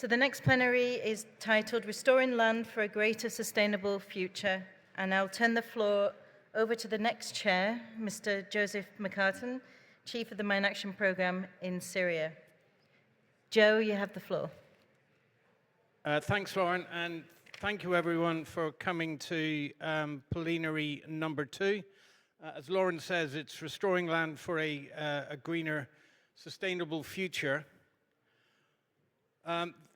So the next plenary is titled Restoring Land for a Greater Sustainable Future, and I'll turn the floor over to the next chair, Mr. Joseph McCartan, Chief of the Mine Action Programme in Syria. Joe, you have the floor. Thanks, Lauren, and thank you everyone for coming to plenary number 2. As Lauren says, it's restoring land for a greener, sustainable future.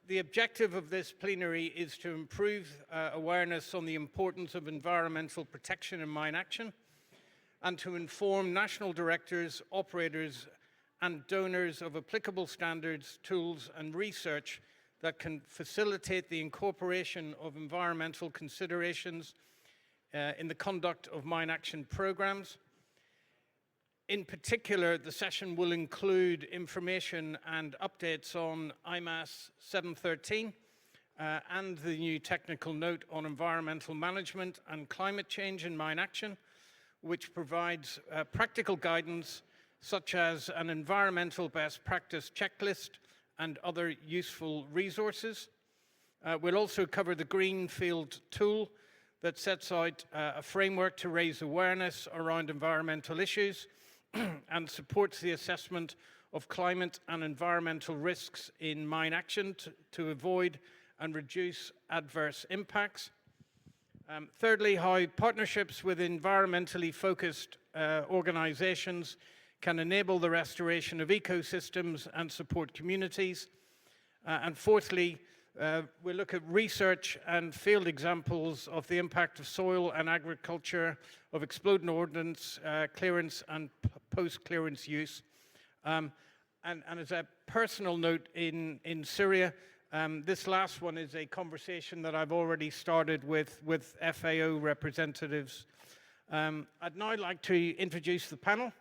The objective of this plenary is to improve awareness on the importance of environmental protection and mine action, and to inform national directors, operators, and donors of applicable standards, tools, and research that can facilitate the incorporation of environmental considerations in the conduct of mine action programs. In particular, the session will include information and updates on IMAS 713 and the new technical note on environmental management and climate change in mine action, which provides practical guidance such as an environmental best practice checklist and other useful resources. We'll also cover the Greenfield tool that sets out a framework to raise awareness around environmental issues and supports the assessment of climate and environmental risks in mine action to avoid and reduce adverse impacts. Thirdly, how partnerships with environmentally focused organizations can enable the restoration of ecosystems and support communities. And fourthly, we'll look at research and field examples of the impact of soil and agriculture, of exploding ordnance, clearance and post-clearance use. And as a personal note in Syria, this last one is a conversation that I've already started with FAO representatives. I'd now like to introduce the panel.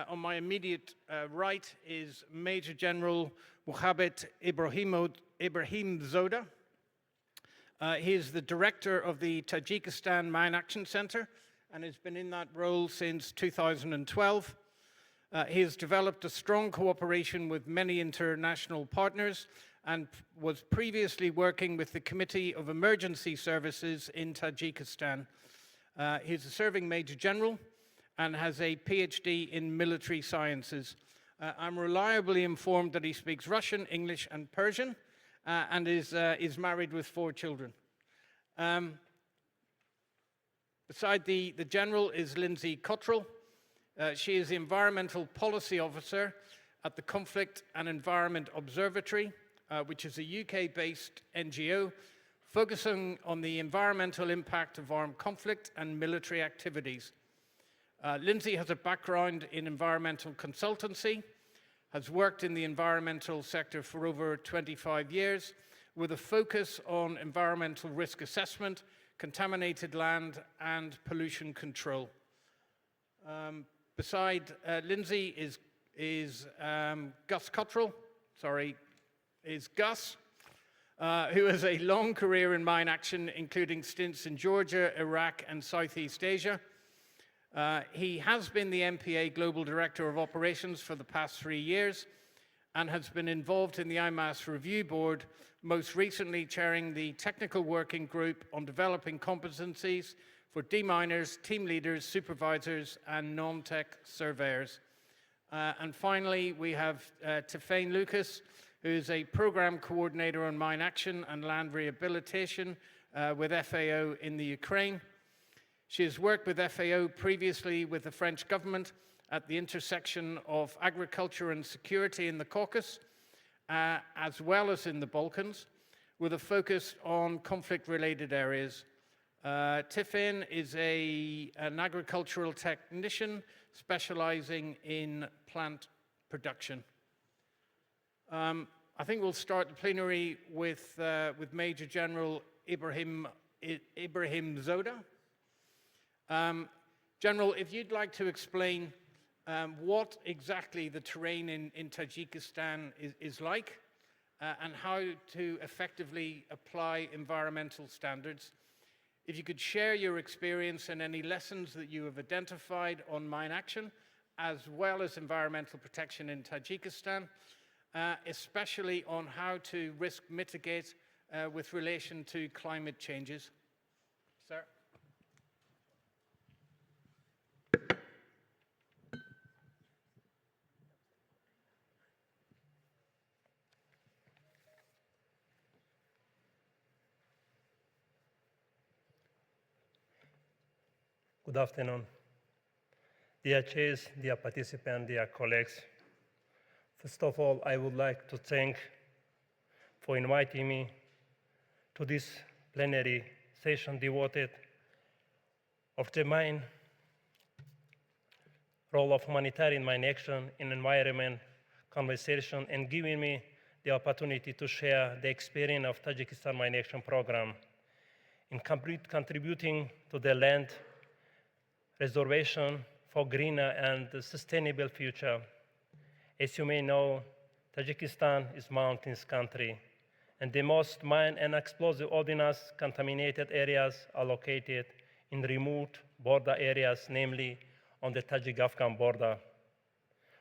On my immediate right is Major General Muhabbat Ibrohimzoda. He is the director of the Tajikistan Mine Action Center and has been in that role since 2012. He has developed a strong cooperation with many international partners and was previously working with the Committee of Emergency Services in Tajikistan. He's a serving Major General and has a PhD in military sciences. I'm reliably informed that he speaks Russian, English, and Persian, and is married with 4 children. Beside the General is Linsey Cottrell. She is the Environmental Policy Officer at the Conflict and Environment Observatory, which is a UK-based NGO focusing on the environmental impact of armed conflict and military activities. Linsey has a background in environmental consultancy, has worked in the environmental sector for over 25 years, with a focus on environmental risk assessment, contaminated land, and pollution control. Beside Linsey is Gus Cottrell, who has a long career in mine action, including stints in Georgia, Iraq, and Southeast Asia. He has been the MPA Global Director of Operations for the past 3 years and has been involved in the IMAS Review Board, most recently chairing the Technical Working Group on Developing Competencies for deminers, team leaders, supervisors, and non-tech surveyors. And finally, we have Tiphaine Lucas, who is a Program Coordinator on Mine Action and Land Rehabilitation with FAO in the Ukraine. She has worked with FAO previously with the French government at the intersection of agriculture and security in the Caucasus, as well as in the Balkans, with a focus on conflict-related areas. Tiphaine is an agricultural technician specializing in plant production. I think we'll start the plenary with Major General Ibrohimzoda. General, if you'd like to explain what exactly the terrain in Tajikistan is like and how to effectively apply environmental standards. If you could share your experience and any lessons that you have identified on mine action, as well as environmental protection in Tajikistan, especially on how to risk mitigate with relation to climate changes. Sir. Good afternoon. Dear chairs, dear participants, dear colleagues. First of all, I would like to thank for inviting me to this plenary session devoted of the main role of humanitarian mine action in environment conversation and giving me the opportunity to share the experience of Tajikistan mine action program in contributing to the land reservation for greener and sustainable future. As you may know, Tajikistan is a mountainous country, and the most mine and explosive ordnance contaminated areas are located in remote border areas, namely on the Tajik-Afghan border.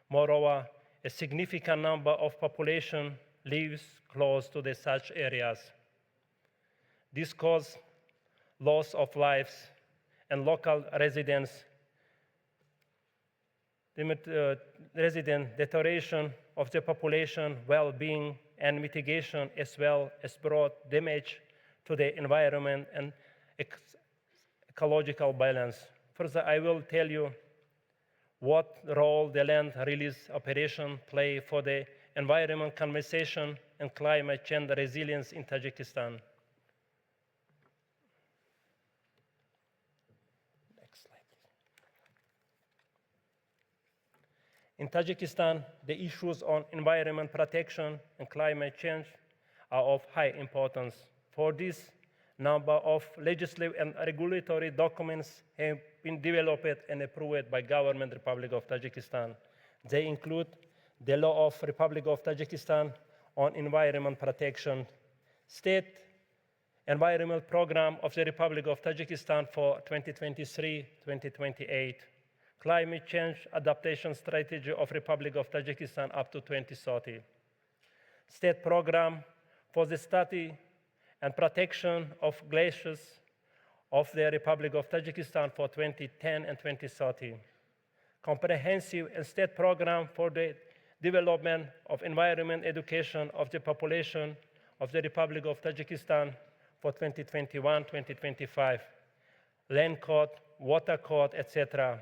Moreover, a significant number of population lives close to such areas. This causes loss of lives and local residents, deterioration of the population well-being and mitigation, as well as broad damage to the environment and ecological balance. Further, I will tell you what role the land release operation play for the environment conservation and climate change resilience in Tajikistan. In Tajikistan, the issues on environment protection and climate change are of high importance. For this, number of legislative and regulatory documents have been developed and approved by Government Republic of Tajikistan. They include the Law of Republic of Tajikistan on Environment Protection, State Environmental Program of the Republic of Tajikistan for 2023-2028, Climate Change Adaptation Strategy of Republic of Tajikistan up to 2030, State Program for the Study and Protection of Glaciers of the Republic of Tajikistan for 2010 and 2030, Comprehensive and State Program for the Development of Environment Education of the Population of the Republic of Tajikistan for 2021-2025, Land Code, Water Code, etc.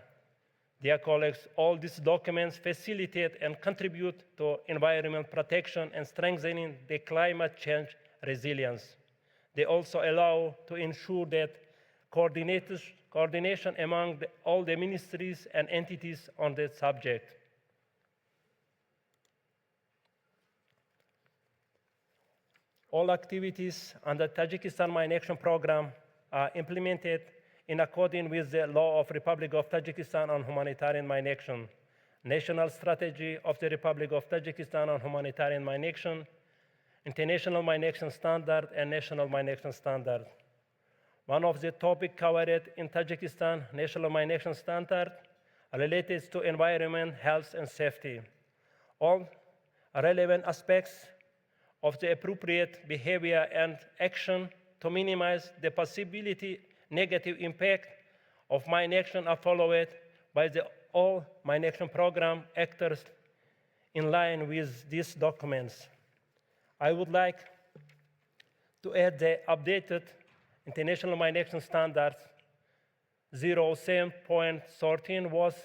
Dear colleagues, all these documents facilitate and contribute to environmental protection and strengthening the climate change resilience. They also allow to ensure that coordination among all the ministries and entities on the subject. All activities under Tajikistan Mine Action Program are implemented in accordance with the law of Republic of Tajikistan on humanitarian mine action, National Strategy of the Republic of Tajikistan on humanitarian mine action, International Mine Action Standard, and National Mine Action Standard. One of the topics covered in Tajikistan National Mine Action Standard related to environment, health, and safety. All relevant aspects of the appropriate behavior and action to minimize the possibility negative impact of mine action are followed by all mine action program actors in line with these documents. I would like to add the updated International Mine Action Standards 07.13 was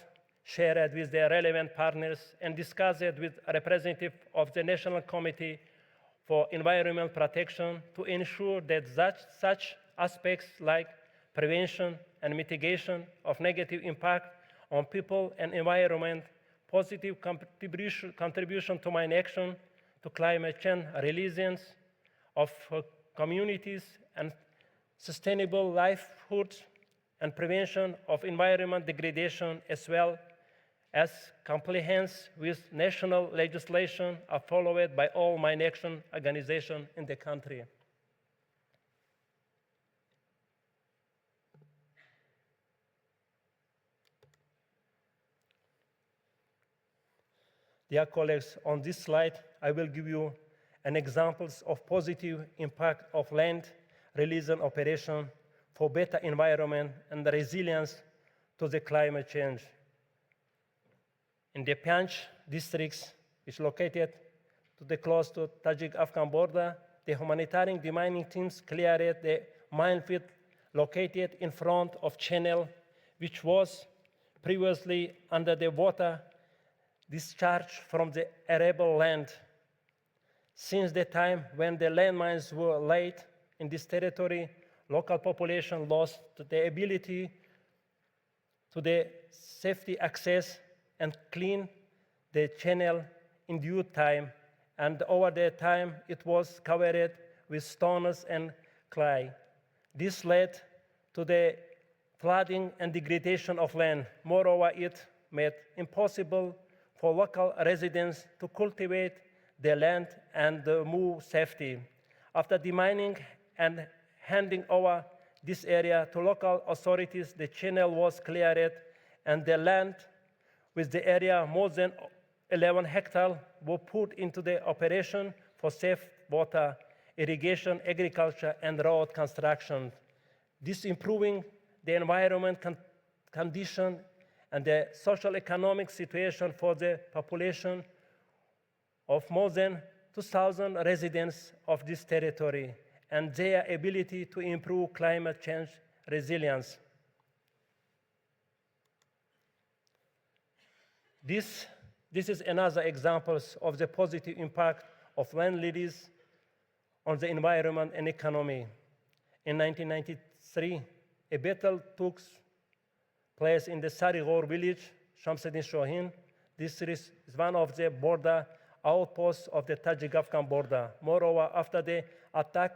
shared with the relevant partners and discussed with a representative of the National Committee for Environmental Protection to ensure that such aspects like prevention and mitigation of negative impact on people and environment, positive contribution to mine action, to climate change resilience of communities and sustainable livelihoods, and prevention of environment degradation, as well as compliance with national legislation, are followed by all mine action organizations in the country. Dear colleagues, on this slide, I will give you an examples of positive impact of land release and operation for better environment and the resilience to the climate change. In the Panj districts, which is located to the close to Tajik-Afghan border, the humanitarian demining teams cleared the minefield located in front of channel, which was previously under the water discharge from the arable land. Since the time when the landmines were laid in this territory, local population lost the ability to the safety access and clean the channel in due time, and over the time it was covered with stones and clay. This led to the flooding and degradation of land. Moreover, it made impossible for local residents to cultivate the land and move safely. After demining and handing over this area to local authorities, the channel was cleared and the land with the area more than 11 hectares were put into the operation for safe water, irrigation, agriculture, and road construction. This improving the environment condition and the social economic situation for the population of more than 2,000 residents of this territory and their ability to improve climate change resilience. This is another example of the positive impact of land release on the environment and economy. In 1993, a battle took place in the Sarigor village, Shamsuddin Shohin. This is one of the border outposts of the Tajik-Afghan border. Moreover, after the attack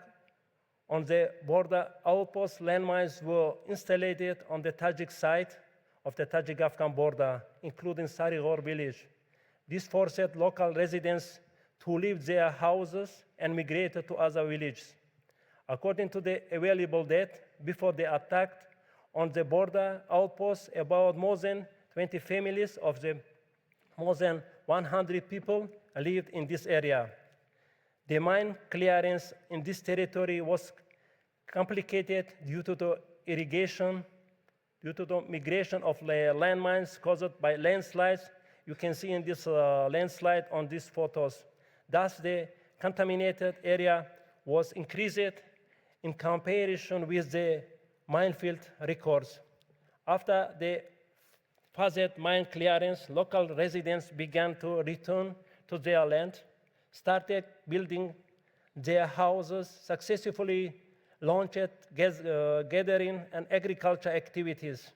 on the border outpost, landmines were installed on the Tajik side of the Tajik-Afghan border, including Sarigor village. This forced local residents to leave their houses and migrate to other villages. According to the available data, before the attack on the border outpost, about more than 20 families of the more than 100 people lived in this area. The mine clearance in this territory was complicated due to the irrigation, due to the migration of landmines caused by landslides. You can see in this landslide on these photos. Thus, the contaminated area was increased in comparison with the minefield records. After the further mine clearance, local residents began to return to their land, started building their houses, successfully launched gathering and agriculture activities.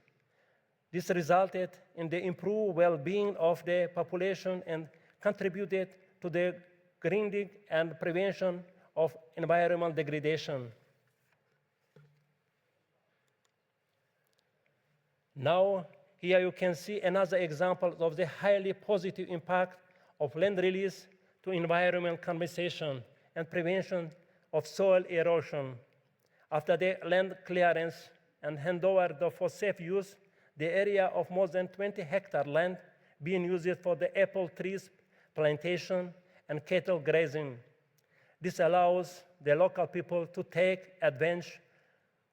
This resulted in the improved well-being of the population and contributed to the greening and prevention of environmental degradation. Now, here you can see another example of the highly positive impact of land release to environmental conservation and prevention of soil erosion. After the land clearance and handover for safe use, the area of more than 20 hectare land being used for the apple trees plantation and cattle grazing. This allows the local people to take advantage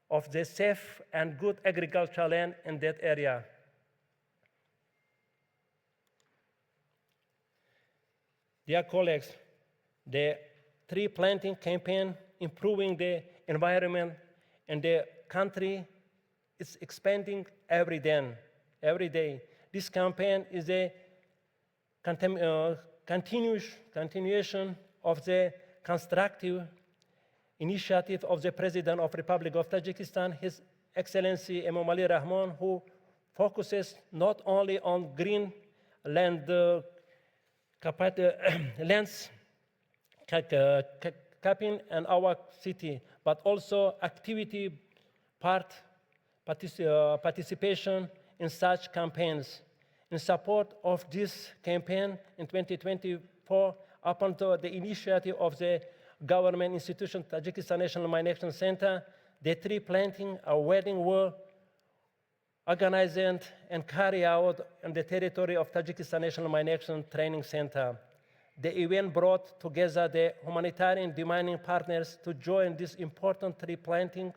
of the safe and good agricultural land in that area. Dear colleagues, the tree planting campaign improving the environment in the country is expanding every day. This campaign is a continuation of the constructive initiative of the President of the Republic of Tajikistan, His Excellency Imam Ali Rahman, who focuses not only on green land capping in our city, but also activity participation in such campaigns. In support of this campaign in 2024, upon the initiative of the government institution, Tajikistan National Mine Action Center, the tree planting and wedding were organized and carried out on the territory of Tajikistan National Mine Action Training Center. The event brought together the humanitarian demining partners to join this important tree planting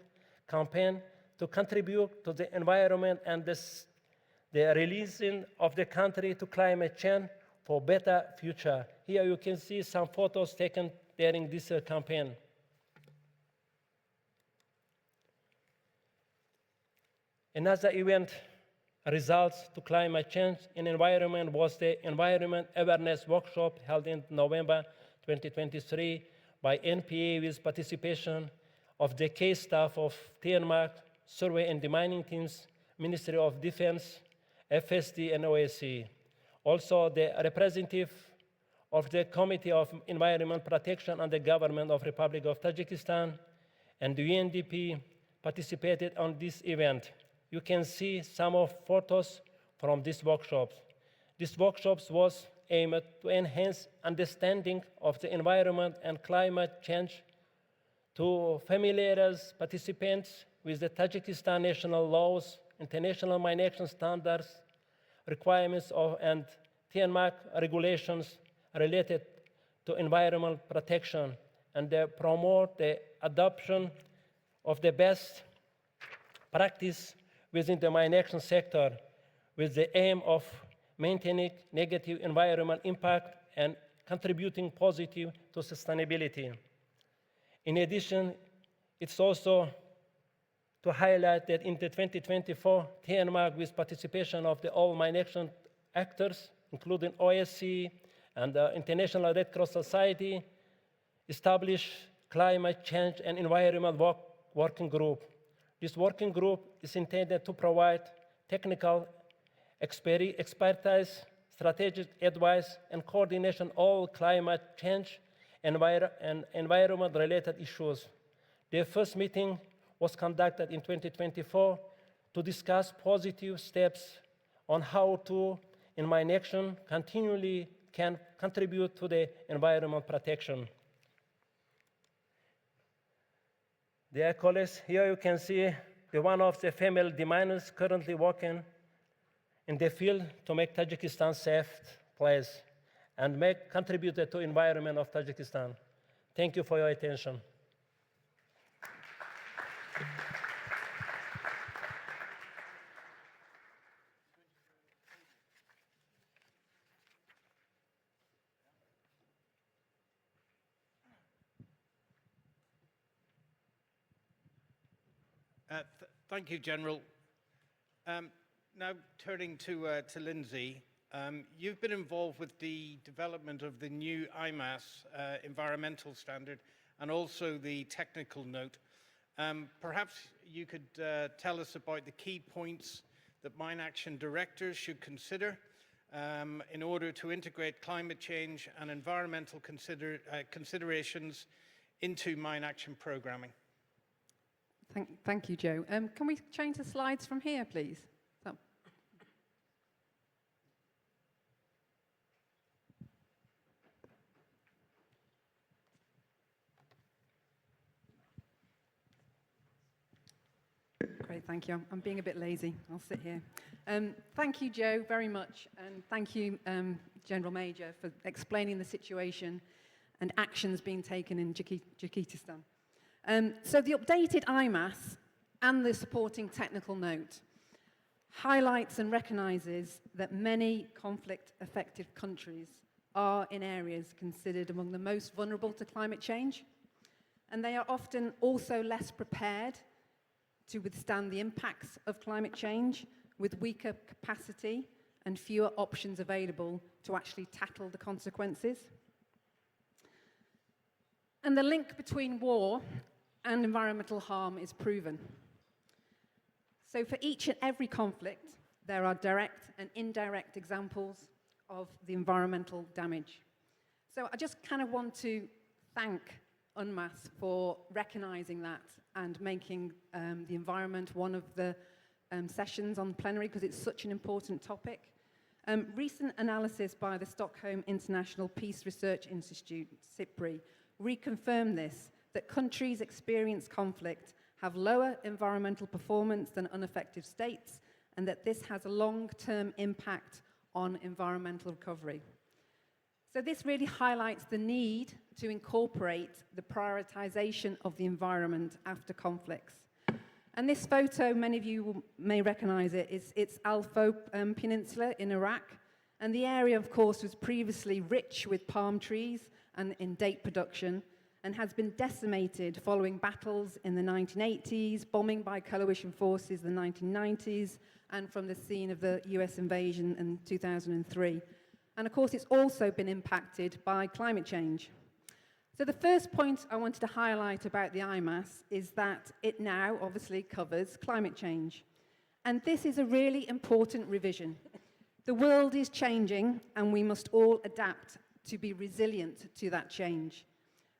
campaign to contribute to the environment and the releasing of the country to climate change for better future. Here you can see some photos taken during this campaign. Another event results to climate change in environment was the Environment Awareness Workshop held in November 2023 by NPA with participation of the case staff of TNMAC, survey and demining teams, Ministry of Defense, FSD and OSCE. Also the representative of the Committee of Environment Protection and the Government of Republic of Tajikistan and the UNDP participated on this event. You can see some of photos from these workshops. These workshops was aimed to enhance understanding of the environment and climate change, to familiarize participants with the Tajikistan national laws, international mine action standards, requirements and TNMAC regulations related to environmental protection, and promote the adoption of the best practice within the mine action sector with the aim of maintaining negative environmental impact and contributing positive to sustainability. In addition, it's also to highlight that in the 2024 TNMAC, with participation of the all mine action actors, including OSCE and the International Red Cross Society, established climate change and environment working group. This working group is intended to provide technical expertise, strategic advice, and coordination all climate change and environment-related issues. Their first meeting was conducted in 2024 to discuss positive steps on how to, in mine action, continually can contribute to the environment protection. Dear colleagues, here you can see one of the female deminers currently working in the field to make Tajikistan a safe place and contribute to the environment of Tajikistan. Thank you for your attention. Thank you, General. Now turning to Linsey, you've been involved with the development of the new IMAS environmental standard and also the technical note. Perhaps you could tell us about the key points that mine action directors should consider in order to integrate climate change and environmental considerations into mine action programming. Thank you, Joe. Can we change the slides from here, please? Great, thank you. I'm being a bit lazy. I'll sit here. Thank you, Joe, very much. And thank you, General Major, for explaining the situation and actions being taken in Tajikistan. So the updated IMAS and the supporting technical note highlights and recognises that many conflict-affected countries are in areas considered among the most vulnerable to climate change, and they are often also less prepared to withstand the impacts of climate change, with weaker capacity and fewer options available to actually tackle the consequences. And the link between war and environmental harm is proven. So for each and every conflict, there are direct and indirect examples of the environmental damage. So I just kind of want to thank UNMAS for recognizing that and making the environment one of the sessions on plenary, because it's such an important topic. Recent analysis by the Stockholm International Peace Research Institute, SIPRI, reconfirmed this, that countries experience conflict have lower environmental performance than unaffected states, and that this has a long-term impact on environmental recovery. So this really highlights the need to incorporate the prioritization of the environment after conflicts. And this photo, many of you may recognize it, it's Al-Fo Peninsula in Iraq. And the area, of course, was previously rich with palm trees and in date production, and has been decimated following battles in the 1980s, bombing by coalition forces in the 1990s, and from the scene of the US invasion in 2003. And of course, it's also been impacted by climate change. So the first point I wanted to highlight about the IMAS is that it now obviously covers climate change. And this is a really important revision. The world is changing, and we must all adapt to be resilient to that change.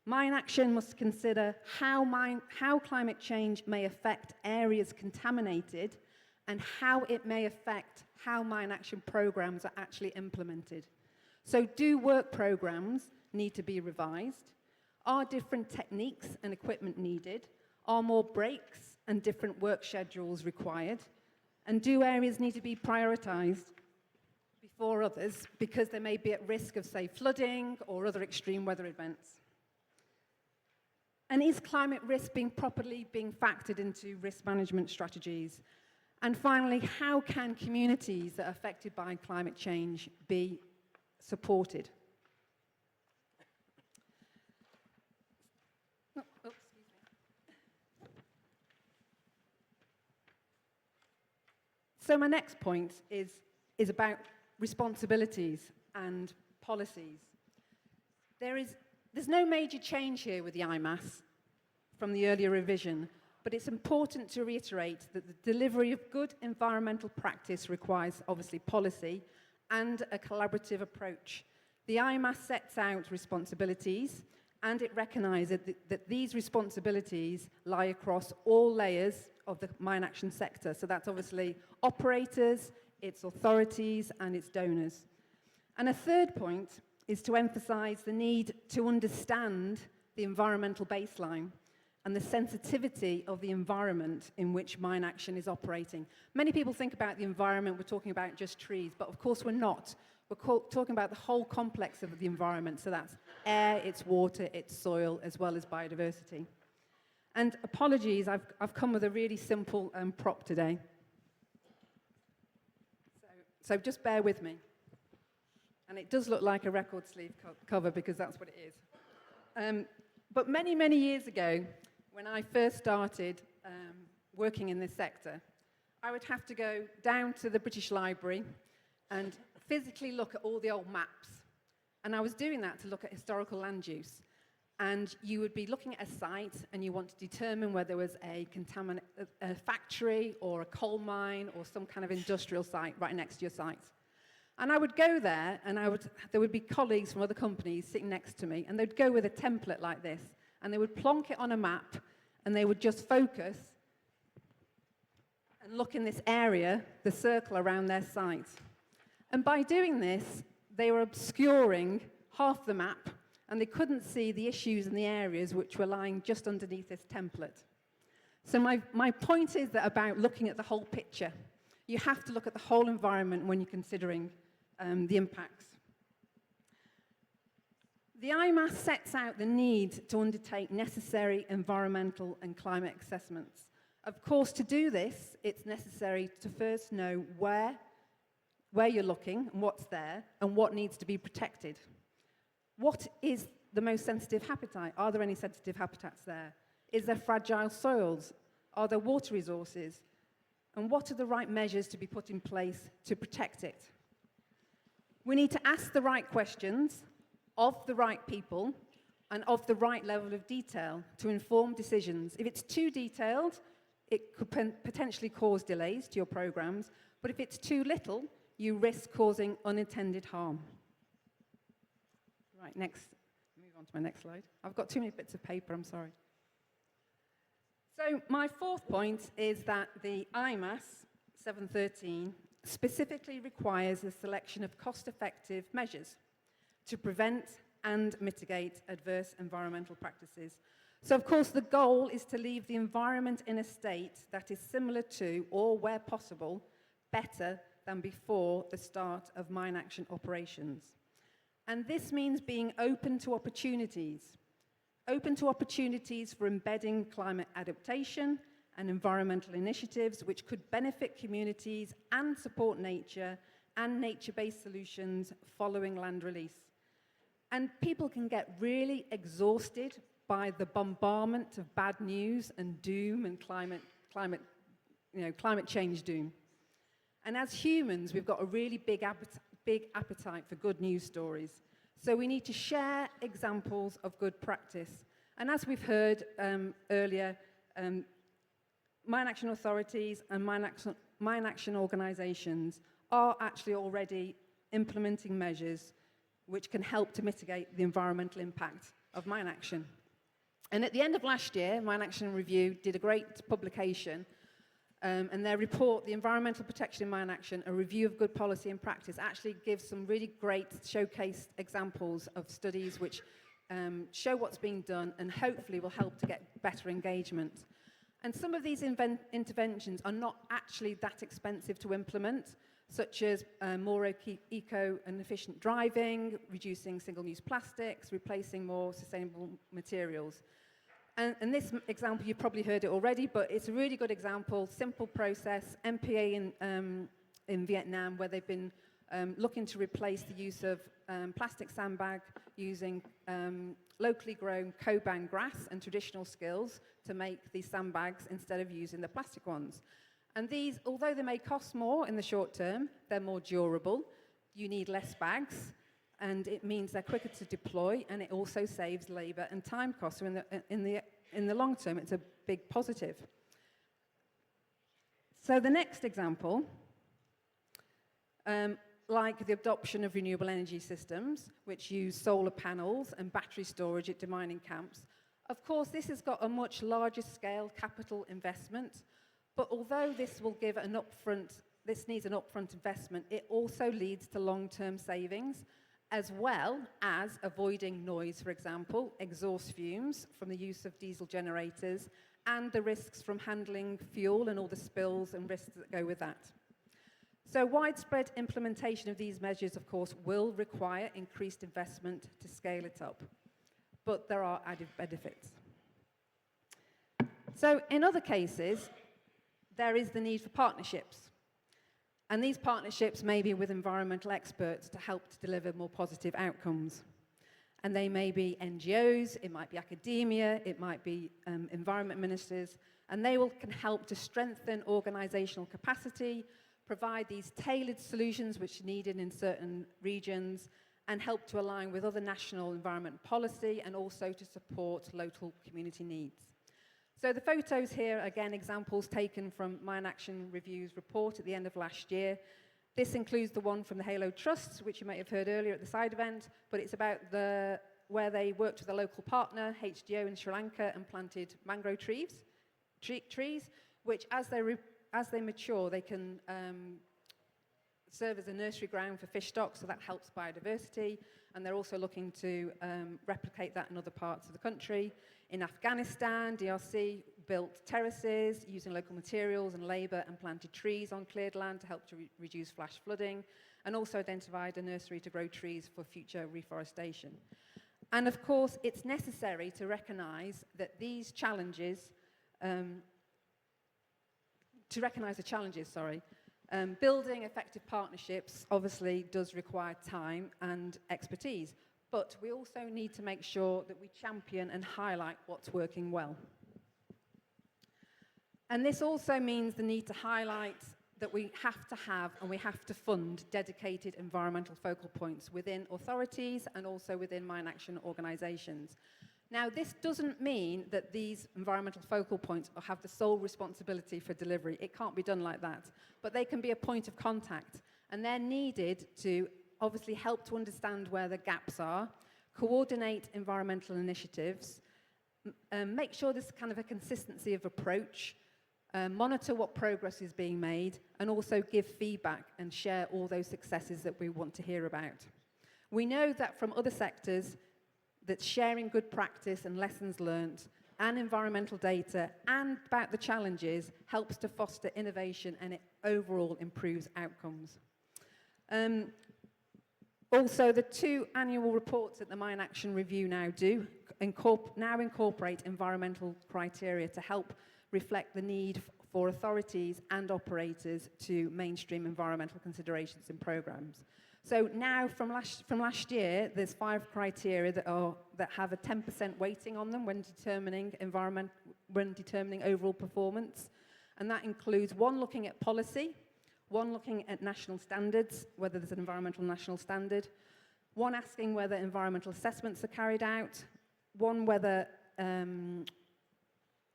Mine action must consider how climate change may affect areas contaminated and how it may affect how mine action programs are actually implemented. So do work programs need to be revised? Are different techniques and equipment needed? Are more breaks and different work schedules required? And do areas need to be prioritized before others because they may be at risk of, say, flooding or other extreme weather events? And is climate risk being properly factored into risk management strategies? And finally, how can communities that are affected by climate change be supported? Oh, excuse me. So my next point is about responsibilities and policies. There's no major change here with the IMAS from the earlier revision, but it's important to reiterate that the delivery of good environmental practice requires, obviously, policy and a collaborative approach. The IMAS sets out responsibilities, and it recognises that these responsibilities lie across all layers of the mine action sector. So that's obviously operators, its authorities, and its donors. And a third point is to emphasise the need to understand the environmental baseline and the sensitivity of the environment in which mine action is operating. Many people think about the environment, we're talking about just trees, but of course we're not. We're talking about the whole complex of the environment, so that's air, it's water, it's soil, as well as biodiversity. And apologies, I've come with a really simple prop today. So just bear with me. And it does look like a record sleeve cover because that's what it is. But many, many years ago, when I first started working in this sector, I would have to go down to the British Library and physically look at all the old maps. And I was doing that to look at historical land use. And you would be looking at a site and you want to determine whether there was a factory or a coal mine or some kind of industrial site right next to your site. And I would go there, and there would be colleagues from other companies sitting next to me, and they'd go with a template like this, and they would plonk it on a map, and they would just focus and look in this area, the circle around their site. And by doing this, they were obscuring half the map, and they couldn't see the issues in the areas which were lying just underneath this template. So my point is that about looking at the whole picture. You have to look at the whole environment when you're considering the impacts. The IMAS sets out the need to undertake necessary environmental and climate assessments. Of course, to do this, it's necessary to first know where you're looking and what's there and what needs to be protected. What is the most sensitive habitat? Are there any sensitive habitats there? Is there fragile soils? Are there water resources? And what are the right measures to be put in place to protect it? We need to ask the right questions of the right people and of the right level of detail to inform decisions. If it's too detailed, it could potentially cause delays to your programs, but if it's too little, you risk causing unintended harm. Right, next, move on to my next slide. I've got too many bits of paper, I'm sorry. So my fourth point is that the IMAS 713 specifically requires the selection of cost-effective measures to prevent and mitigate adverse environmental practices. So, of course, the goal is to leave the environment in a state that is similar to, or where possible, better than before the start of mine action operations. And this means being open to opportunities for embedding climate adaptation and environmental initiatives which could benefit communities and support nature and nature-based solutions following land release. And people can get really exhausted by the bombardment of bad news and doom and climate change doom. And as humans, we've got a really big appetite for good news stories. So we need to share examples of good practice. And as we've heard earlier, mine action authorities and mine action organisations are actually already implementing measures which can help to mitigate the environmental impact of mine action. And at the end of last year, Mine Action Review did a great publication, and their report, The Environmental Protection in Mine Action, a Review of Good Policy and Practice, actually gives some really great showcased examples of studies which show what's being done and hopefully will help to get better engagement. And some of these interventions are not actually that expensive to implement, such as more eco and efficient driving, reducing single-use plastics, replacing more sustainable materials. And this example, you've probably heard it already, but it's a really good example, simple process, MPA in Vietnam, where they've been looking to replace the use of plastic sandbag using locally grown Coban grass and traditional skills to make these sandbags instead of using the plastic ones. And these, although they may cost more in the short term, they're more durable, you need less bags, and it means they're quicker to deploy, and it also saves labour and time costs. So in the long term, it's a big positive. So the next example, like the adoption of renewable energy systems, which use solar panels and battery storage at demining camps, of course, this has got a much larger scale capital investment, but although this will give this needs an upfront investment, it also leads to long-term savings, as well as avoiding noise, for example, exhaust fumes from the use of diesel generators, and the risks from handling fuel and all the spills and risks that go with that. So widespread implementation of these measures, of course, will require increased investment to scale it up, but there are added benefits. So in other cases, there is the need for partnerships. And these partnerships may be with environmental experts to help to deliver more positive outcomes. And they may be NGOs, it might be academia, it might be environment ministers, and they can help to strengthen organizational capacity, provide these tailored solutions which are needed in certain regions, and help to align with other national environment policy, and also to support local community needs. So the photos here, again, examples taken from Mine Action Review's report at the end of last year. This includes the one from the Halo Trusts, which you may have heard earlier at the side event, but it's about where they worked with a local partner, HDO in Sri Lanka, and planted mangrove trees, which as they mature, they can serve as a nursery ground for fish stocks, so that helps biodiversity, and they're also looking to replicate that in other parts of the country. In Afghanistan, DRC built terraces using local materials and labour and planted trees on cleared land to help to reduce flash flooding, and also identified a nursery to grow trees for future reforestation. And of course, it's necessary to recognise that these challenges, building effective partnerships obviously does require time and expertise, but we also need to make sure that we champion and highlight what's working well. And this also means the need to highlight that we have to have and we have to fund dedicated environmental focal points within authorities and also within mine action organisations. Now, this doesn't mean that these environmental focal points have the sole responsibility for delivery. It can't be done like that. But they can be a point of contact, and they're needed to obviously help to understand where the gaps are, coordinate environmental initiatives, make sure there's kind of a consistency of approach, monitor what progress is being made, and also give feedback and share all those successes that we want to hear about. We know that from other sectors that sharing good practice and lessons learned and environmental data and about the challenges helps to foster innovation, and it overall improves outcomes. Also, the 2 annual reports that the Mine Action Review now do incorporate environmental criteria to help reflect the need for authorities and operators to mainstream environmental considerations in programs. So now, from last year, there's 5 criteria that have a 10% weighting on them when determining overall performance, and that includes 1 looking at policy, 1 looking at national standards, whether there's an environmental national standard, 1 asking whether environmental assessments are carried out, 1 whether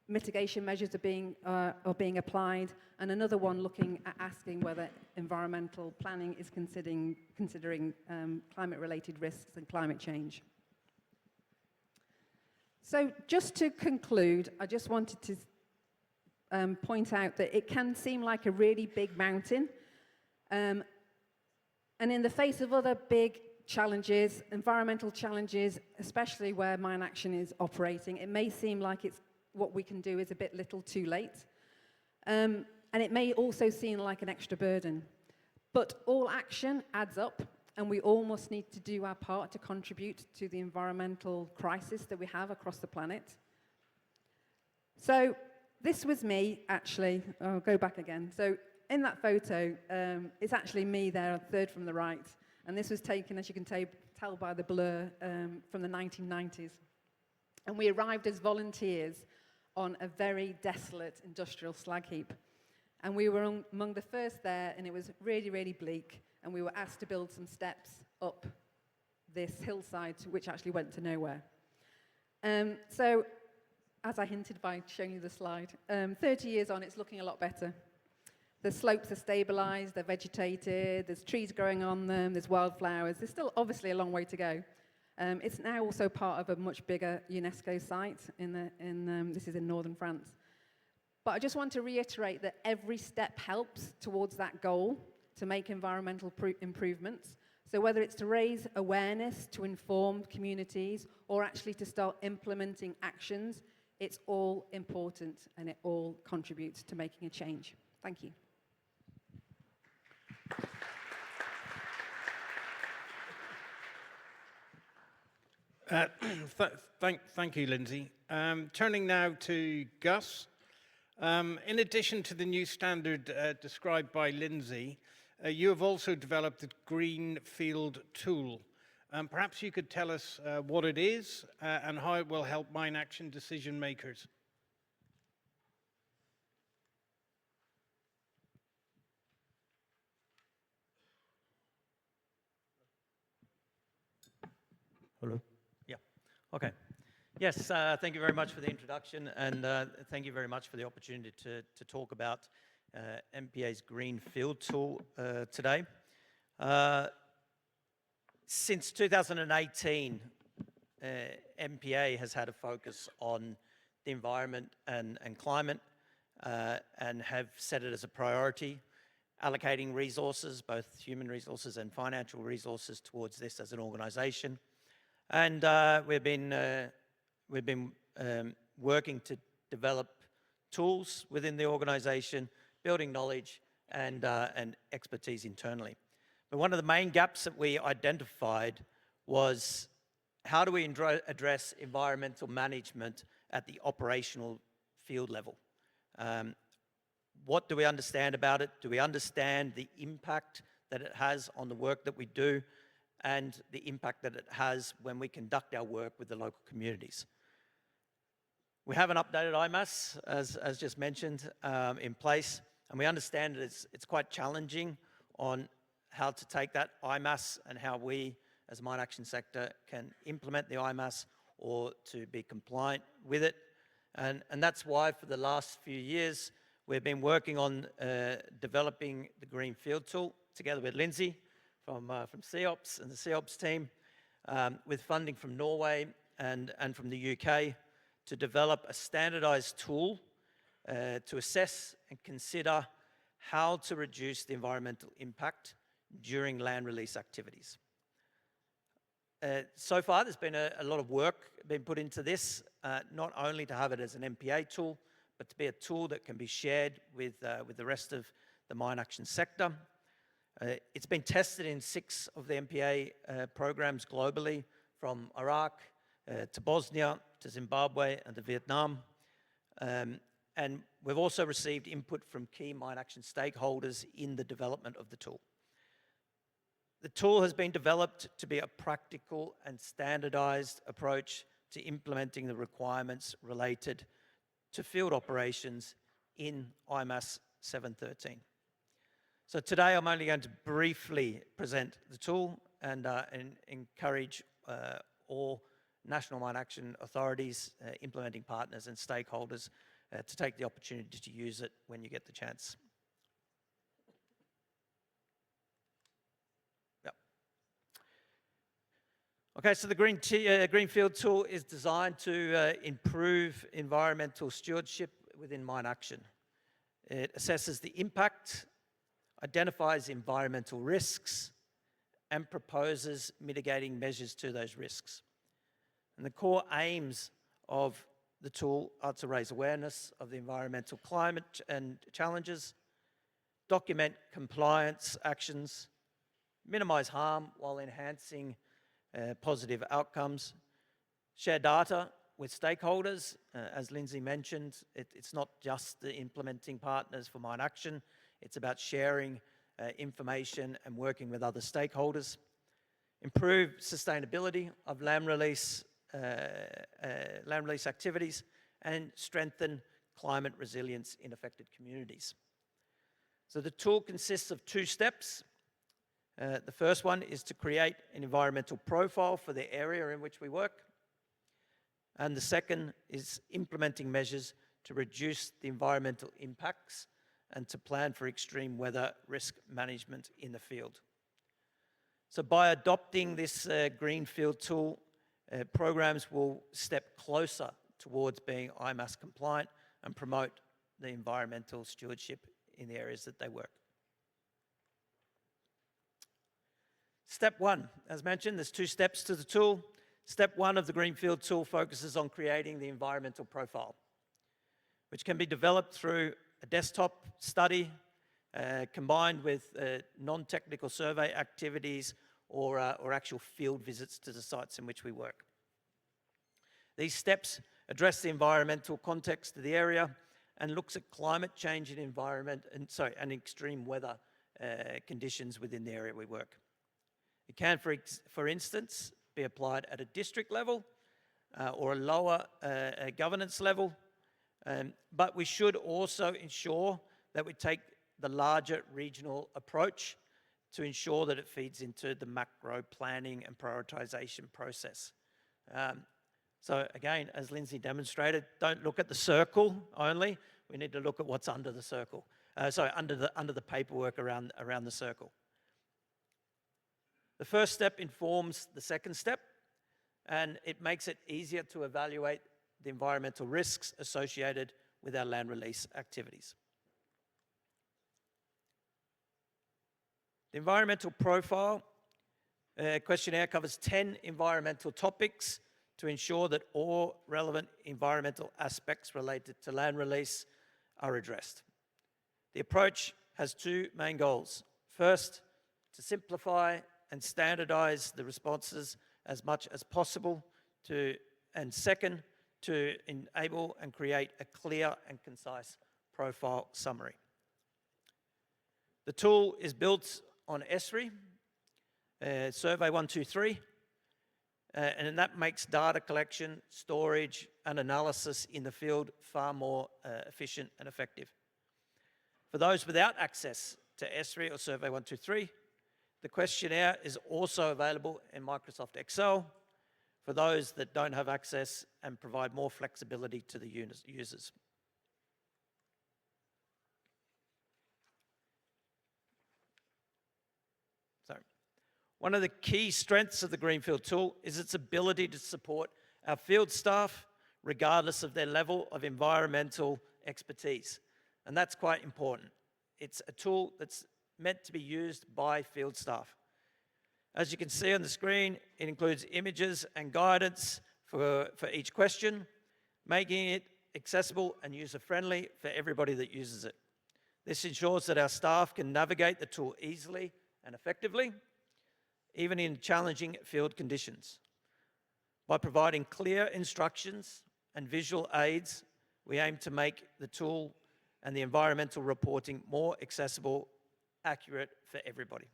mitigation measures are being applied, and another 1 looking at asking whether environmental planning is considering climate-related risks and climate change. So just to conclude, I just wanted to point out that it can seem like a really big mountain, and in the face of other big challenges, environmental challenges, especially where mine action is operating, it may seem like what we can do is a bit little too late, and it may also seem like an extra burden, but all action adds up, and we all must need to do our part to contribute to the environmental crisis that we have across the planet. So this was me, actually. I'll go back again. So in that photo, it's actually me there, 3rd from the right. And this was taken, as you can tell by the blur, from the 1990s. And we arrived as volunteers on a very desolate industrial slag heap. And we were among the first there, and it was really, really bleak. And we were asked to build some steps up this hillside, which actually went to nowhere. So, as I hinted by showing you the slide, 30 years on, it's looking a lot better. The slopes are stabilized, they're vegetated, there's trees growing on them, there's wildflowers. There's still obviously a long way to go. It's now also part of a much bigger UNESCO site, this is in northern France. But I just want to reiterate that every step helps towards that goal to make environmental improvements. So whether it's to raise awareness, to inform communities, or actually to start implementing actions, it's all important and it all contributes to making a change. Thank you. Thank you, Linsey. Turning now to Gus. In addition to the new standard described by Linsey, you have also developed the Green Field Tool. Perhaps you could tell us what it is and how it will help mine action decision makers. Hello? Yeah. Okay. Yes, thank you very much for the introduction, and thank you very much for the opportunity to talk about MPA's Green Field Tool today. Since 2018, MPA has had a focus on the environment and climate and have set it as a priority, allocating resources, both human resources and financial resources, towards this as an organisation. And we've been working to develop tools within the organisation, building knowledge and expertise internally. But one of the main gaps that we identified was how do we address environmental management at the operational field level? What do we understand about it? Do we understand the impact that it has on the work that we do and the impact that it has when we conduct our work with the local communities? We have an updated IMAS, as just mentioned, in place, and we understand that it's quite challenging on how to take that IMAS and how we, as a mine action sector, can implement the IMAS or to be compliant with it. And that's why for the last few years, we've been working on developing the Green Field Tool together with Linsey from CEOPS and the CEOPS team, with funding from Norway and from the UK, to develop a standardized tool to assess and consider how to reduce the environmental impact during land release activities. So far, there's been a lot of work being put into this, not only to have it as an MPA tool, but to be a tool that can be shared with the rest of the mine action sector. It's been tested in 6 of the MPA programs globally, from Iraq to Bosnia, to Zimbabwe, and to Vietnam. And we've also received input from key mine action stakeholders in the development of the tool. The tool has been developed to be a practical and standardized approach to implementing the requirements related to field operations in IMAS 713. So today I'm only going to briefly present the tool and encourage all national mine action authorities, implementing partners and stakeholders to take the opportunity to use it when you get the chance. Yep. Okay, so the Greenfield tool is designed to improve environmental stewardship within mine action. It assesses the impact, identifies environmental risks, and proposes mitigating measures to those risks. And the core aims of the tool are to raise awareness of the environmental climate and challenges, document compliance actions, minimize harm while enhancing positive outcomes, share data with stakeholders. As Linsey mentioned, it's not just the implementing partners for mine action, it's about sharing information and working with other stakeholders, improve sustainability of land release activities, and strengthen climate resilience in affected communities. So the tool consists of 2 steps. The first one is to create an environmental profile for the area in which we work. And the second is implementing measures to reduce the environmental impacts and to plan for extreme weather risk management in the field. So by adopting this Greenfield tool, programs will step closer towards being IMAS compliant and promote the environmental stewardship in the areas that they work. Step 1, as mentioned, there's 2 steps to the tool. Step 1 of the Greenfield tool focuses on creating the environmental profile, which can be developed through a desktop study combined with non-technical survey activities or actual field visits to the sites in which we work. These steps address the environmental context of the area and looks at climate change and and extreme weather conditions within the area we work. It can, for instance, be applied at a district level or a lower governance level, but we should also ensure that we take the larger regional approach to ensure that it feeds into the macro planning and prioritization process. So again, as Linsey demonstrated, don't look at the circle only. We need to look at what's under the circle. Under the paperwork around the circle. The first step informs the second step, and it makes it easier to evaluate the environmental risks associated with our land release activities. The environmental profile questionnaire covers 10 environmental topics to ensure that all relevant environmental aspects related to land release are addressed. The approach has 2 main goals. First, to simplify and standardize the responses as much as possible, and second, to enable and create a clear and concise profile summary. The tool is built on ESRI, Survey 123, and that makes data collection, storage, and analysis in the field far more efficient and effective. For those without access to ESRI or Survey 123, the questionnaire is also available in Microsoft Excel for those that don't have access and provide more flexibility to the users. So, one of the key strengths of the Greenfield tool is its ability to support our field staff regardless of their level of environmental expertise. And that's quite important. It's a tool that's meant to be used by field staff. As you can see on the screen, it includes images and guidance for each question, making it accessible and user-friendly for everybody that uses it. This ensures that our staff can navigate the tool easily and effectively, even in challenging field conditions. By providing clear instructions and visual aids, we aim to make the tool and the environmental reporting more accessible, accurate for everybody.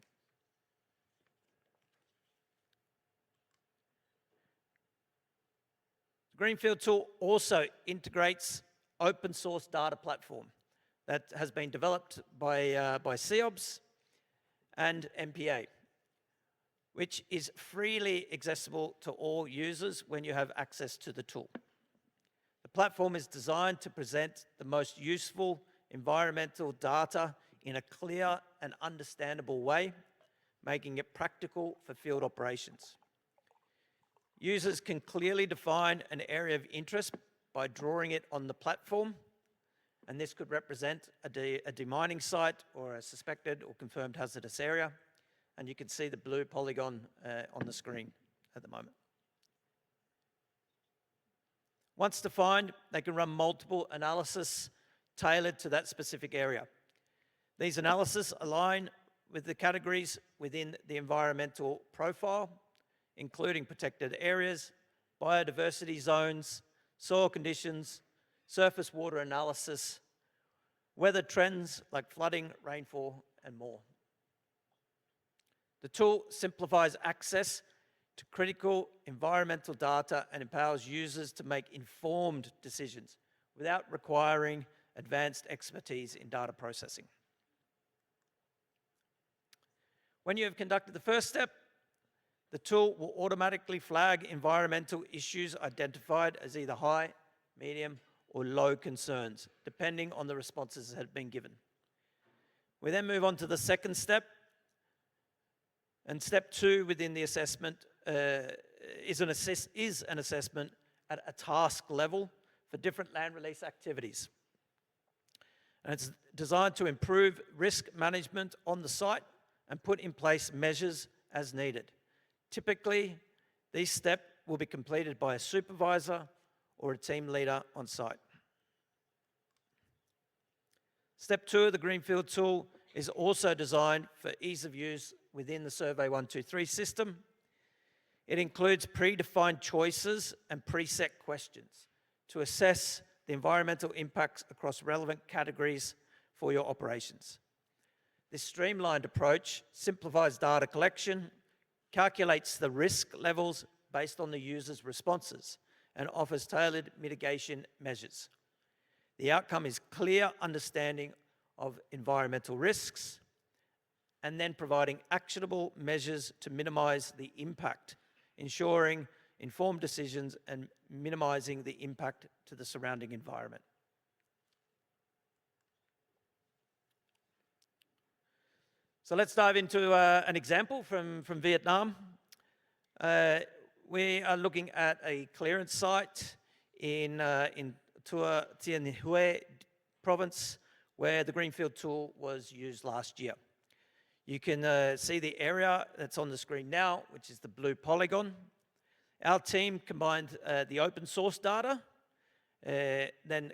The Greenfield tool also integrates open source data platform that has been developed by CEOBS and MPA, which is freely accessible to all users when you have access to the tool. The platform is designed to present the most useful environmental data in a clear and understandable way, making it practical for field operations. Users can clearly define an area of interest by drawing it on the platform, and this could represent a demining site or a suspected or confirmed hazardous area, and you can see the blue polygon on the screen at the moment. Once defined, they can run multiple analyses tailored to that specific area. These analyses align with the categories within the environmental profile, including protected areas, biodiversity zones, soil conditions, surface water analysis, weather trends like flooding, rainfall, and more. The tool simplifies access to critical environmental data and empowers users to make informed decisions without requiring advanced expertise in data processing. When you have conducted the first step, the tool will automatically flag environmental issues identified as either high, medium, or low concerns, depending on the responses that have been given. We then move on to the second step, and step 2 within the assessment is an assessment at a task level for different land release activities. And it's designed to improve risk management on the site and put in place measures as needed. Typically, these steps will be completed by a supervisor or a team leader on site. Step 2 of the Greenfield tool is also designed for ease of use within the Survey 123 system. It includes predefined choices and preset questions to assess the environmental impacts across relevant categories for your operations. This streamlined approach simplifies data collection, calculates the risk levels based on the user's responses, and offers tailored mitigation measures. The outcome is clear understanding of environmental risks and then providing actionable measures to minimize the impact, ensuring informed decisions and minimizing the impact to the surrounding environment. So let's dive into an example from Vietnam. We are looking at a clearance site in Tua Tien Hue province where the Greenfield tool was used last year. You can see the area that's on the screen now, which is the blue polygon. Our team combined the open source data, then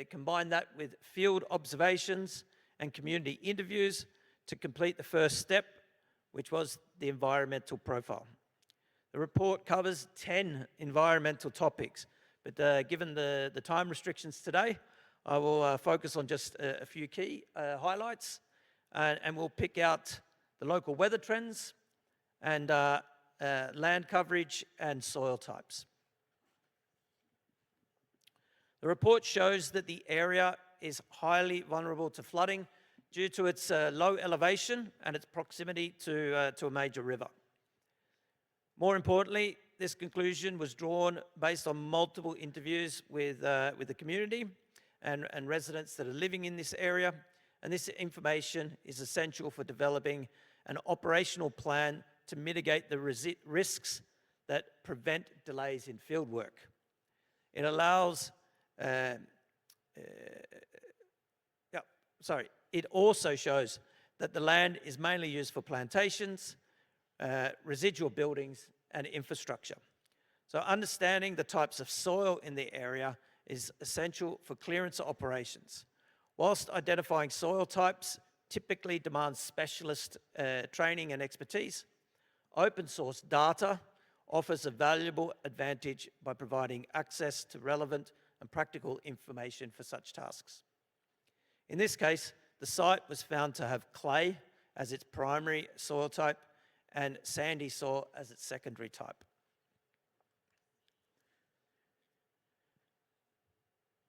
combined that with field observations and community interviews to complete the first step, which was the environmental profile. The report covers 10 environmental topics, but given the time restrictions today, I will focus on just a few key highlights, and we'll pick out the local weather trends and land coverage and soil types. The report shows that the area is highly vulnerable to flooding due to its low elevation and its proximity to a major river. More importantly, this conclusion was drawn based on multiple interviews with the community and residents that are living in this area, and this information is essential for developing an operational plan to mitigate the risks that prevent delays in field work. It allows, it also shows that the land is mainly used for plantations, residual buildings, and infrastructure. So understanding the types of soil in the area is essential for clearance operations. Whilst identifying soil types typically demands specialist training and expertise. Open source data offers a valuable advantage by providing access to relevant and practical information for such tasks. In this case, the site was found to have clay as its primary soil type and sandy soil as its secondary type.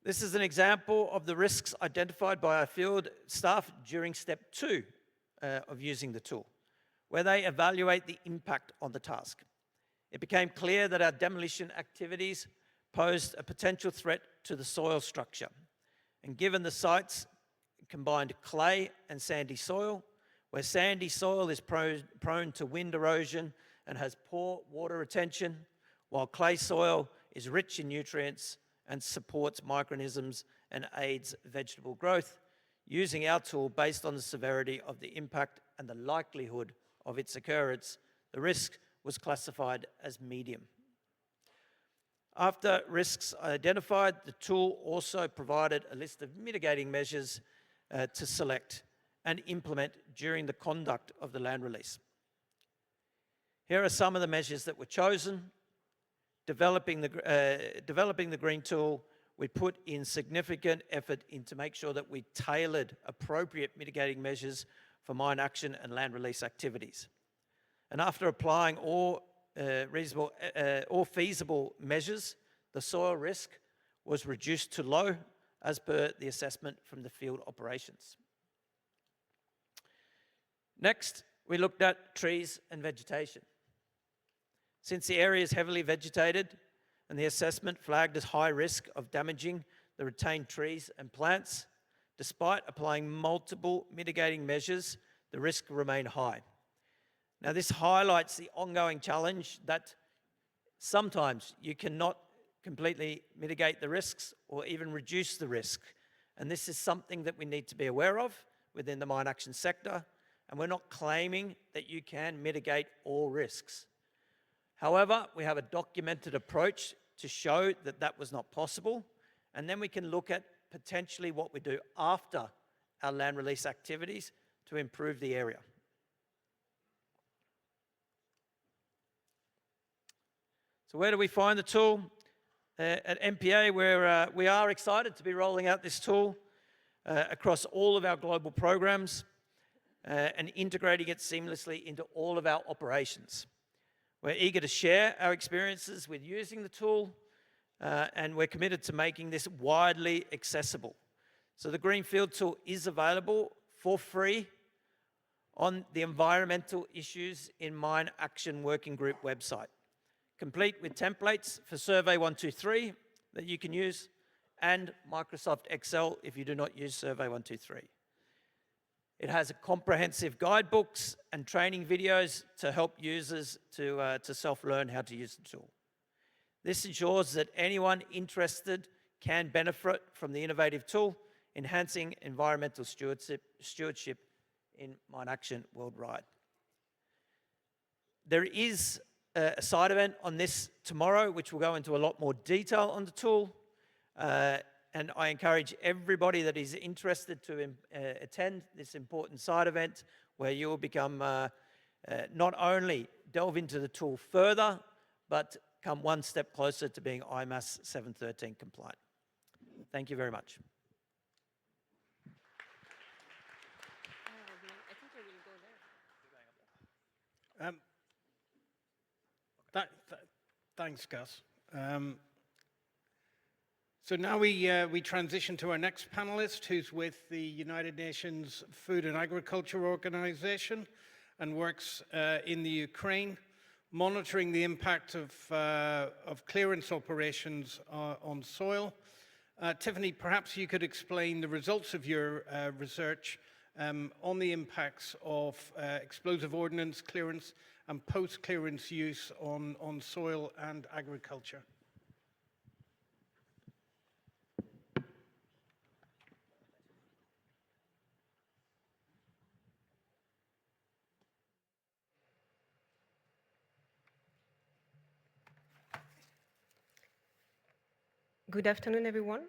This is an example of the risks identified by our field staff during step 2 of using the tool, where they evaluate the impact on the task. It became clear that our demolition activities posed a potential threat to the soil structure. And given the site's combined clay and sandy soil, where sandy soil is prone to wind erosion and has poor water retention, while clay soil is rich in nutrients and supports microorganisms and aids vegetable growth, using our tool based on the severity of the impact and the likelihood of its occurrence, the risk was classified as medium. After risks identified, the tool also provided a list of mitigating measures to select and implement during the conduct of the land release. Here are some of the measures that were chosen. Developing the green tool, we put in significant effort to make sure that we tailored appropriate mitigating measures for mine action and land release activities. And after applying all feasible measures, the soil risk was reduced to low as per the assessment from the field operations. Next, we looked at trees and vegetation. Since the area is heavily vegetated and the assessment flagged as high risk of damaging the retained trees and plants, despite applying multiple mitigating measures, the risk remained high. Now, this highlights the ongoing challenge that sometimes you cannot completely mitigate the risks or even reduce the risk. And this is something that we need to be aware of within the mine action sector. And we're not claiming that you can mitigate all risks. However, we have a documented approach to show that that was not possible. And then we can look at potentially what we do after our land release activities to improve the area. So where do we find the tool? At MPA, where we are excited to be rolling out this tool across all of our global programs and integrating it seamlessly into all of our operations. We're eager to share our experiences with using the tool, and we're committed to making this widely accessible. So the Greenfield tool is available for free on the Environmental Issues in Mine Action Working Group website, complete with templates for Survey 123 that you can use, and Microsoft Excel if you do not use Survey 123. It has comprehensive guidebooks and training videos to help users to self-learn how to use the tool. This ensures that anyone interested can benefit from the innovative tool, enhancing environmental stewardship in mine action worldwide. There is a side event on this tomorrow, which will go into a lot more detail on the tool. And I encourage everybody that is interested to attend this important side event where you will become not only delve into the tool further, but come one step closer to being IMAS 713 compliant. Thank you very much. Thanks, Gus. So now we transition to our next panelist, who's with the United Nations Food and Agriculture Organization and works in the Ukraine, monitoring the impact of clearance operations on soil. Tiphaine, perhaps you could explain the results of your research on the impacts of explosive ordnance clearance and post-clearance use on soil and agriculture. Good afternoon, everyone.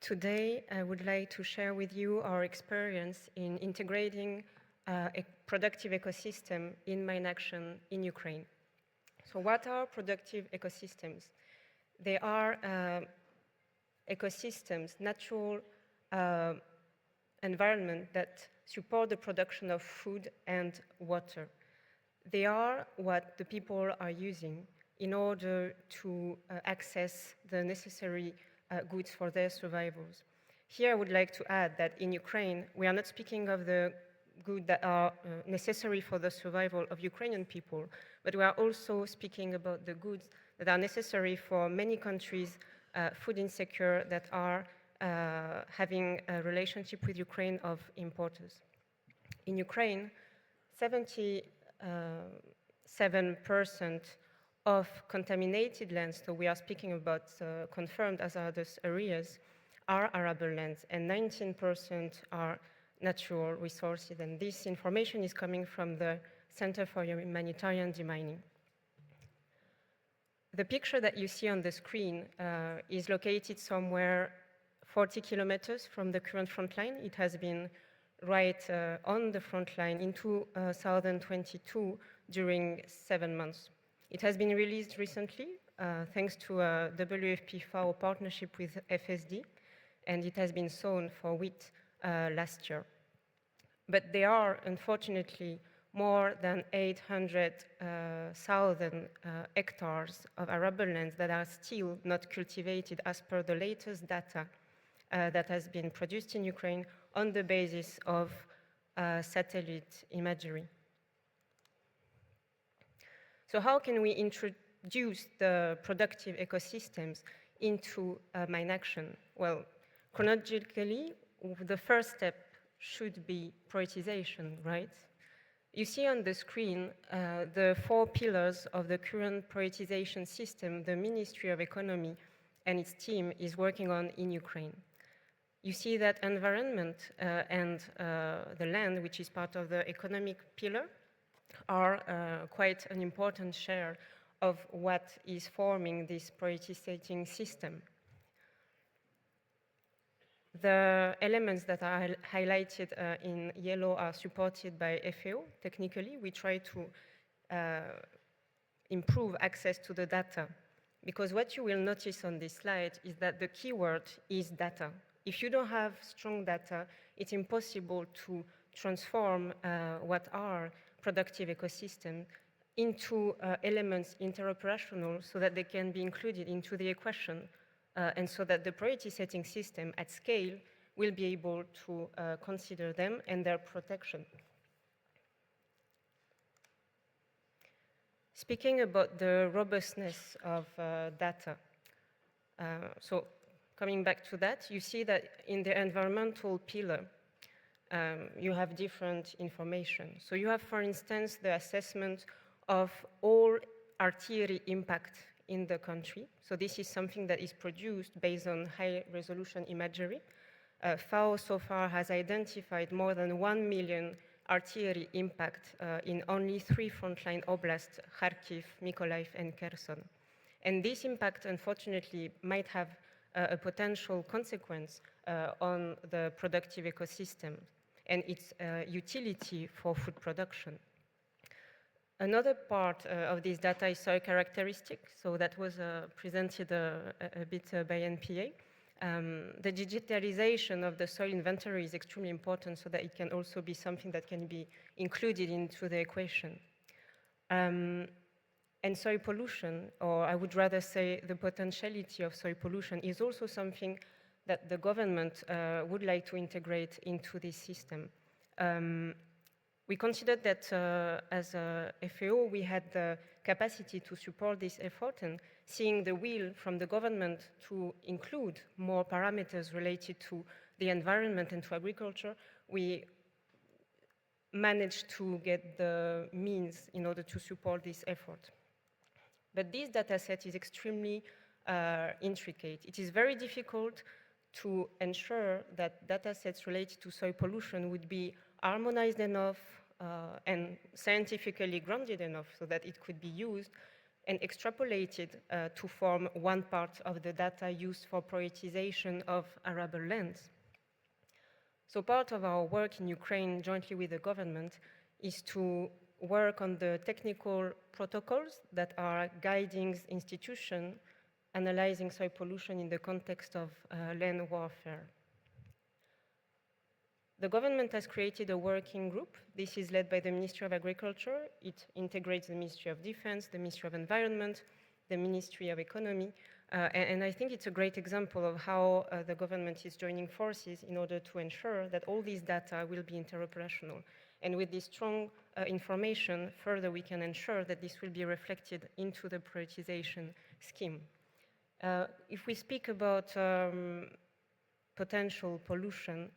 Today, I would like to share with you our experience in integrating a productive ecosystem in mine action in Ukraine. So what are productive ecosystems? They are ecosystems, natural environment that support the production of food and water. They are what the people are using in order to access the necessary goods for their survivals. Here I would like to add that in Ukraine, we are not speaking of the goods that are necessary for the survival of Ukrainian people, but we are also speaking about the goods that are necessary for many countries, food insecure, that are having a relationship with Ukraine of importers. In Ukraine, 77% of contaminated lands, so we are speaking about confirmed hazardous areas, are arable lands, and 19% are natural resources. And this information is coming from the Center for Humanitarian Demining. The picture that you see on the screen is located somewhere 40 kilometers from the current front line. It has been right on the front line in 2022 during 7 months. It has been released recently thanks to a WFP-FAO partnership with FSD, and it has been sown for wheat last year. But there are, unfortunately, more than 800,000 hectares of arable lands that are still not cultivated as per the latest data that has been produced in Ukraine on the basis of satellite imagery. So how can we introduce the productive ecosystems into mine action? Well, chronologically, the first step should be prioritization, right? You see on the screen the 4 pillars of the current prioritization system the Ministry of Economy and its team is working on in Ukraine. You see that environment and the land, which is part of the economic pillar, are quite an important share of what is forming this prioritizing system. The elements that are highlighted in yellow are supported by FAO. Technically, we try to improve access to the data, because what you will notice on this slide is that the keyword is data. If you don't have strong data, it's impossible to transform what are productive ecosystems into elements interoperational so that they can be included into the equation and so that the priority setting system at scale will be able to consider them and their protection. Speaking about the robustness of data, so coming back to that, you see that in the environmental pillar, you have different information. So you have, for instance, the assessment of all artillery impact in the country. So this is something that is produced based on high-resolution imagery. FAO so far has identified more than 1 million artillery impact in only 3 frontline oblasts, Kharkiv, Mykolaiv, and Kherson. And this impact, unfortunately, might have a potential consequence on the productive ecosystem and its utility for food production. Another part of this data is soil characteristics. So that was presented a bit by NPA. The digitalization of the soil inventory is extremely important so that it can also be something that can be included into the equation. And soil pollution, or I would rather say the potentiality of soil pollution, is also something that the government would like to integrate into this system. We considered that as a FAO, we had the capacity to support this effort, and seeing the will from the government to include more parameters related to the environment and to agriculture, we managed to get the means in order to support this effort. But this data set is extremely intricate. It is very difficult to ensure that data sets related to soil pollution would be harmonized enough and scientifically grounded enough so that it could be used and extrapolated to form one part of the data used for prioritization of arable lands. So part of our work in Ukraine jointly with the government is to work on the technical protocols that are guiding institutions analyzing soil pollution in the context of land warfare. The government has created a working group. This is led by the Ministry of Agriculture. It integrates the Ministry of Defense, the Ministry of Environment, the Ministry of Economy, and I think it's a great example of how the government is joining forces in order to ensure that all these data will be interoperational. And with this strong information, further we can ensure that this will be reflected into the prioritization scheme. If we speak about potential pollution,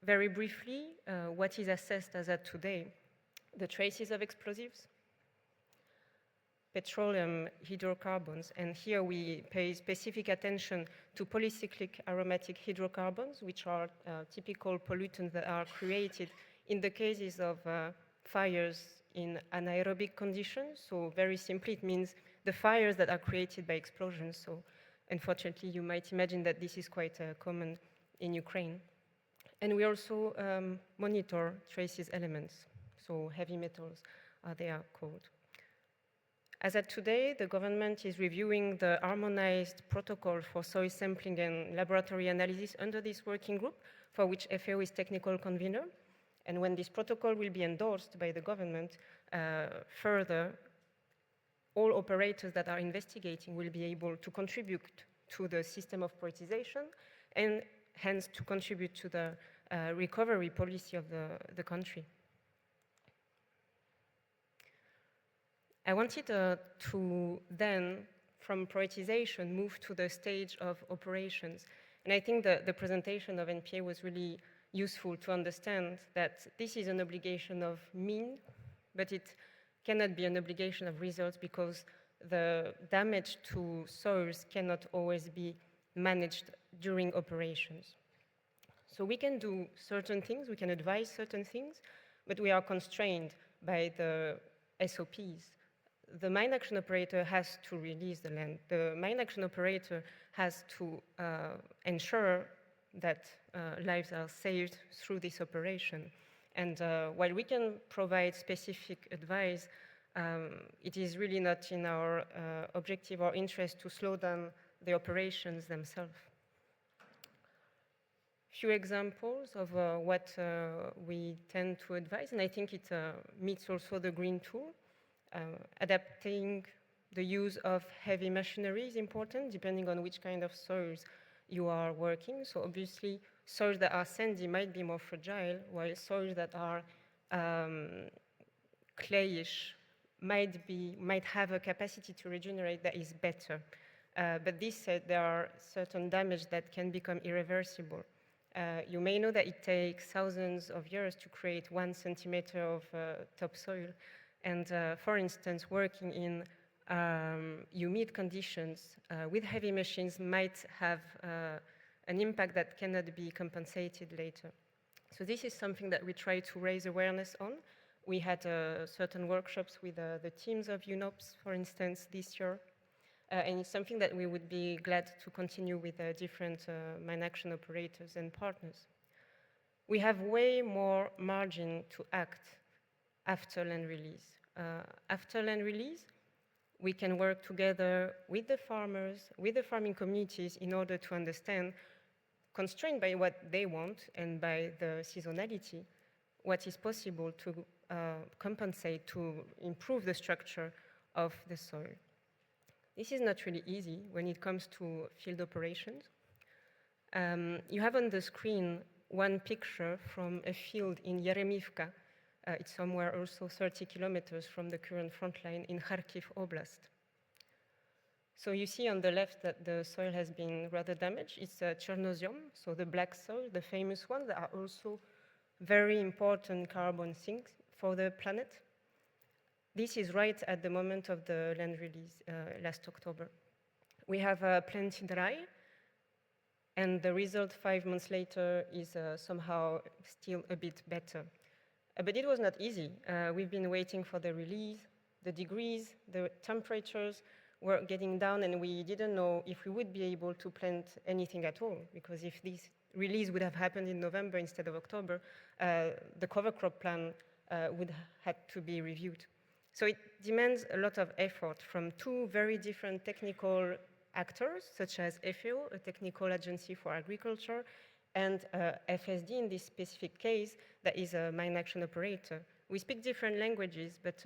very briefly, what is assessed as at today? The traces of explosives, petroleum, hydrocarbons, and here we pay specific attention to polycyclic aromatic hydrocarbons, which are typical pollutants that are created in the cases of fires in anaerobic conditions. So very simply, it means the fires that are created by explosions. So unfortunately, you might imagine that this is quite common in Ukraine. And we also monitor traces elements, so heavy metals, they are called. As at today, the government is reviewing the harmonized protocol for soil sampling and laboratory analysis under this working group, for which FAO is technical convener. And when this protocol will be endorsed by the government, further, all operators that are investigating will be able to contribute to the system of prioritization and hence to contribute to the recovery policy of the country. I wanted to then, from prioritization, move to the stage of operations. And I think the presentation of NPA was really useful to understand that this is an obligation of mean, but it cannot be an obligation of results because the damage to soils cannot always be managed during operations. So we can do certain things, we can advise certain things, but we are constrained by the SOPs. The mine action operator has to release the land. The mine action operator has to ensure that lives are saved through this operation. And while we can provide specific advice, it is really not in our objective or interest to slow down the operations themselves. Few examples of what we tend to advise, and I think it meets also the green tool. Adapting the use of heavy machinery is important, depending on which kind of soils you are working. So obviously, soils that are sandy might be more fragile, while soils that are clayish might have a capacity to regenerate that is better. But this said, there are certain damage that can become irreversible. You may know that it takes thousands of years to create 1 centimeter of topsoil. And for instance, working in humid conditions with heavy machines might have an impact that cannot be compensated later. So this is something that we try to raise awareness on. We had certain workshops with the teams of UNOPS, for instance, this year. And it's something that we would be glad to continue with different mine action operators and partners. We have way more margin to act after land release. After land release, we can work together with the farmers, with the farming communities in order to understand, constrained by what they want and by the seasonality, what is possible to compensate, to improve the structure of the soil. This is not really easy when it comes to field operations. You have on the screen one picture from a field in Yeremivka. It's somewhere also 30 kilometers from the current front line in Kharkiv Oblast. So you see on the left that the soil has been rather damaged. It's Chernozem, so the black soil, the famous one, that are also very important carbon sinks for the planet. This is right at the moment of the land release last October. We have plenty dry, and the result 5 months later is somehow still a bit better. But it was not easy. We've been waiting for the release. the degrees, the temperatures were getting down, and we didn't know if we would be able to plant anything at all, because if this release would have happened in November instead of October, the cover crop plan would have to be reviewed. So it demands a lot of effort from two very different technical actors, such as FAO, a technical agency for agriculture, and FSD in this specific case, that is a mine action operator. We speak different languages, but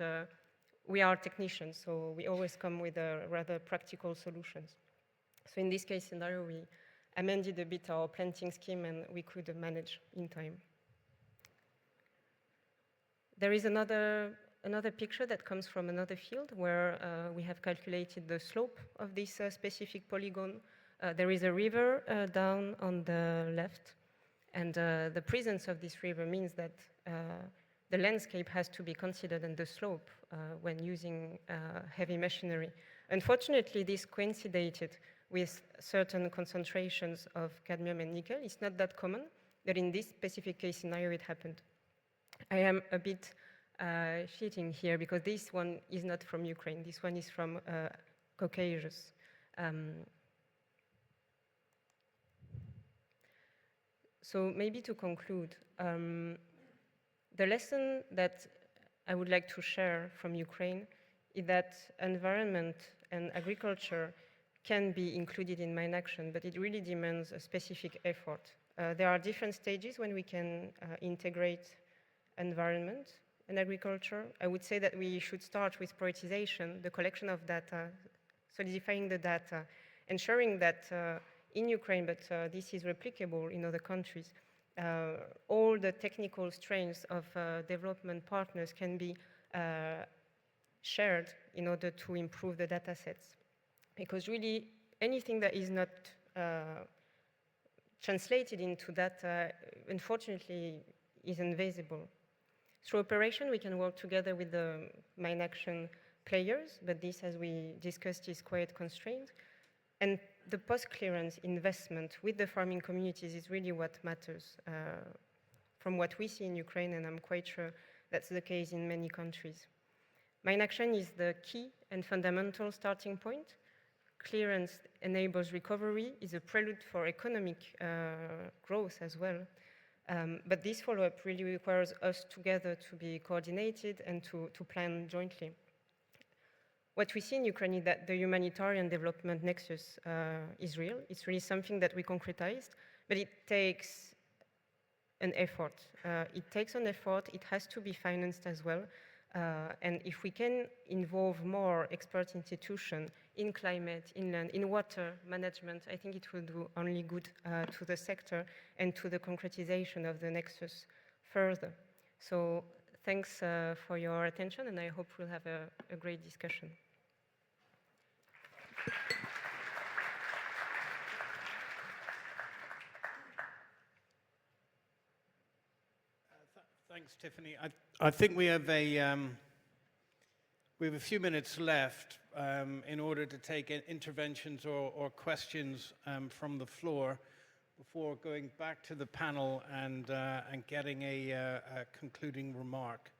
we are technicians, so we always come with rather practical solutions. So in this case scenario, we amended a bit our planting scheme, and we could manage in time. There is another picture that comes from another field where we have calculated the slope of this specific polygon. There is a river down on the left, and the presence of this river means that the landscape has to be considered and the slope when using heavy machinery. Unfortunately, this coincided with certain concentrations of cadmium and nickel. It's not that common, but in this specific case scenario, it happened. I am a bit cheating here because this one is not from Ukraine. This one is from Caucasus. So maybe to conclude, the lesson that I would like to share from Ukraine is that environment and agriculture can be included in mine action, but it really demands a specific effort. There are different stages when we can integrate environment and agriculture. I would say that we should start with prioritization, the collection of data, solidifying the data, ensuring that in Ukraine, but this is replicable in other countries, all the technical strengths of development partners can be shared in order to improve the data sets. Because really, anything that is not translated into data, unfortunately, is invisible. Through operation, we can work together with the mine action players, but this, as we discussed, is quite constrained. And the post-clearance investment with the farming communities is really what matters from what we see in Ukraine, and I'm quite sure that's the case in many countries. Mine action is the key and fundamental starting point. Clearance enables recovery, is a prelude for economic growth as well. But this follow-up really requires us together to be coordinated and to plan jointly. What we see in Ukraine is that the humanitarian development nexus is real. It's really something that we concretized, but it takes an effort. It has to be financed as well. And if we can involve more expert institutions in climate, in land, in water management, I think it will do only good to the sector and to the concretization of the nexus further. So thanks for your attention, and I hope we'll have a great discussion. Thanks, Tiphaine. I think we have a few minutes left in order to take interventions or questions from the floor before going back to the panel and getting a concluding remark.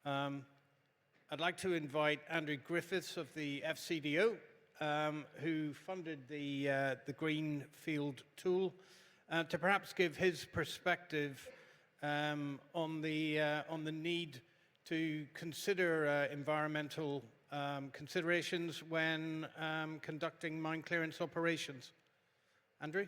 I'd like to invite Andrew Griffiths of the FCDO, who funded the Greenfield tool, to perhaps give his perspective on the need to consider environmental considerations when conducting mine clearance operations. Andrew?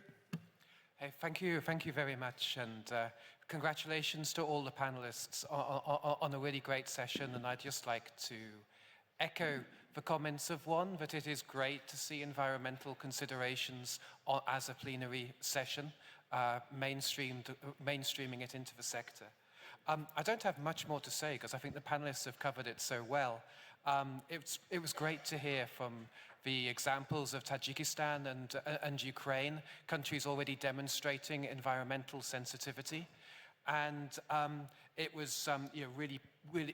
Hey, thank you very much, and congratulations to all the panelists on a really great session. And I'd just like to echo the comments of one, that it is great to see environmental considerations as a plenary session, mainstreaming it into the sector. I don't have much more to say because I think the panelists have covered it so well. It was great to hear from the examples of Tajikistan and Ukraine, countries already demonstrating environmental sensitivity. And it was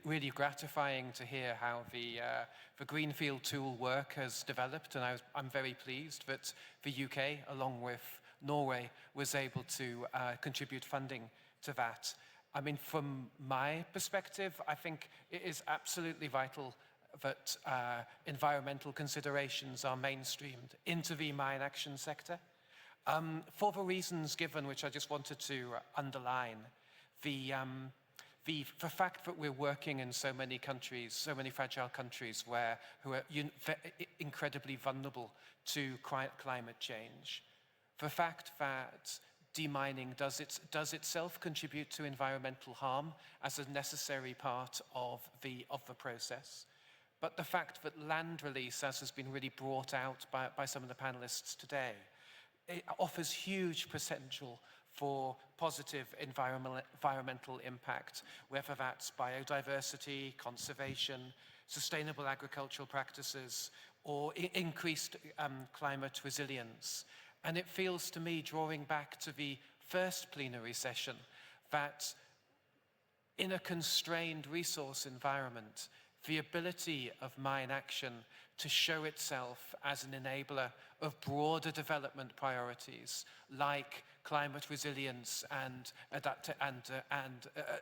really gratifying to hear how the Greenfield tool work has developed, and I'm very pleased that the UK, along with Norway, was able to contribute funding to that. I mean, from my perspective, I think it is absolutely vital that environmental considerations are mainstreamed into the mine action sector. For the reasons given, which I just wanted to underline, the fact that we're working in so many countries, so many fragile countries who are incredibly vulnerable to climate change, the fact that demining does itself contribute to environmental harm as a necessary part of the process. But the fact that land release, as has been really brought out by some of the panelists today, it offers huge potential for positive environmental impact, whether that's biodiversity, conservation, sustainable agricultural practices, or increased climate resilience. And it feels to me, drawing back to the first plenary session, that in a constrained resource environment, the ability of mine action to show itself as an enabler of broader development priorities like climate resilience and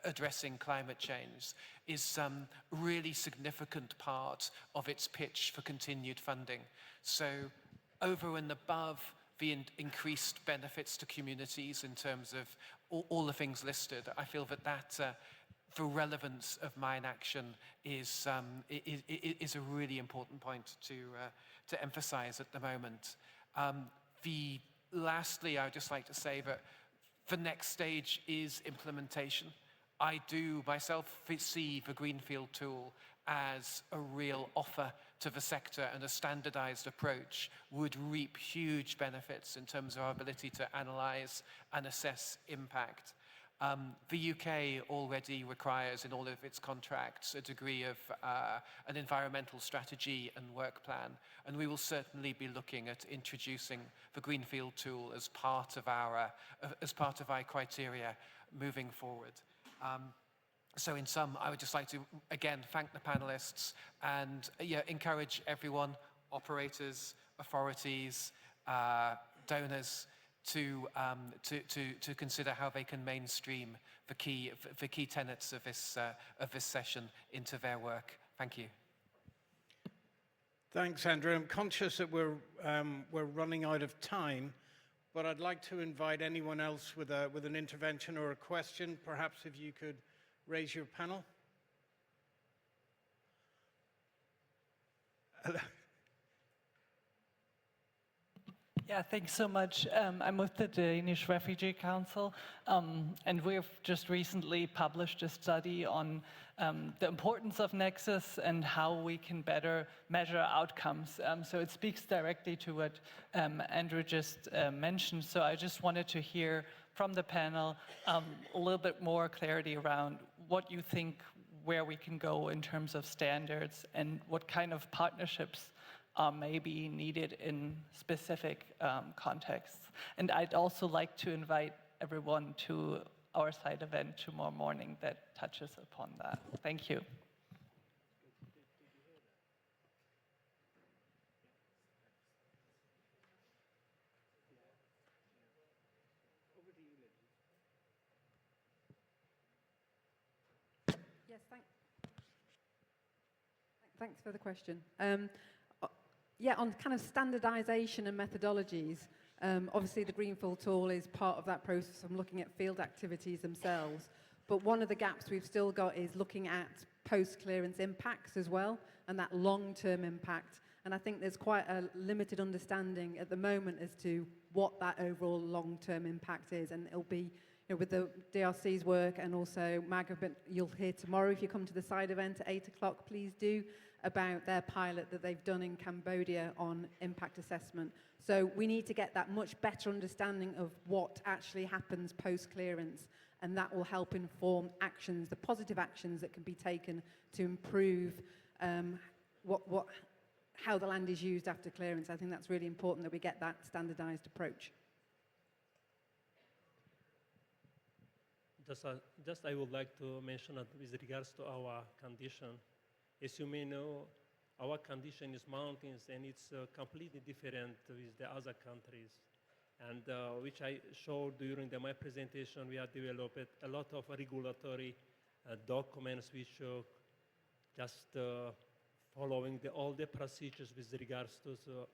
addressing climate change is a really significant part of its pitch for continued funding. So over and above the increased benefits to communities in terms of all the things listed, I feel that the relevance of mine action is a really important point to emphasize at the moment. Lastly, I would just like to say that the next stage is implementation. I do myself see the Greenfield tool as a real offer to the sector, and a standardized approach would reap huge benefits in terms of our ability to analyze and assess impact. The UK already requires in all of its contracts a degree of an environmental strategy and work plan, and we will certainly be looking at introducing the Greenfield tool as part of our criteria moving forward. So in sum, I would just like to again thank the panelists and encourage everyone, operators, authorities, donors, to consider how they can mainstream the key tenets of this session into their work. Thank you. Thanks, Andrew. I'm conscious that we're running out of time, but I'd like to invite anyone else with an intervention or a question. Perhaps if you could raise your panel. Yeah, thanks so much. I'm with the Danish Refugee Council, and we've just recently published a study on the importance of Nexus and how we can better measure outcomes. So it speaks directly to what Andrew just mentioned. So I just wanted to hear from the panel a little bit more clarity around what you think, where we can go in terms of standards, and what kind of partnerships may be needed in specific contexts. And I'd also like to invite everyone to our side event tomorrow morning that touches upon that. Thank you. Yes, thanks for the question. Yeah, on kind of standardization and methodologies, obviously the Greenfield tool is part of that process of looking at field activities themselves. But one of the gaps we've still got is looking at post-clearance impacts as well, and that long-term impact. And I think there's quite a limited understanding at the moment as to what that overall long-term impact is. And it'll be, with the DRC's work and also Muhabbat, you'll hear tomorrow if you come to the side event at 8 o'clock, please do, about their pilot that they've done in Cambodia on impact assessment. So we need to get that much better understanding of what actually happens post-clearance, and that will help inform actions, the positive actions that can be taken to improve how the land is used after clearance. I think that's really important that we get that standardized approach. Just I would like to mention that with regards to our condition, as you may know, our condition is mountains, and it's completely different with the other countries. And which I showed during my presentation, we have developed a lot of regulatory documents which just following all the procedures with regards to the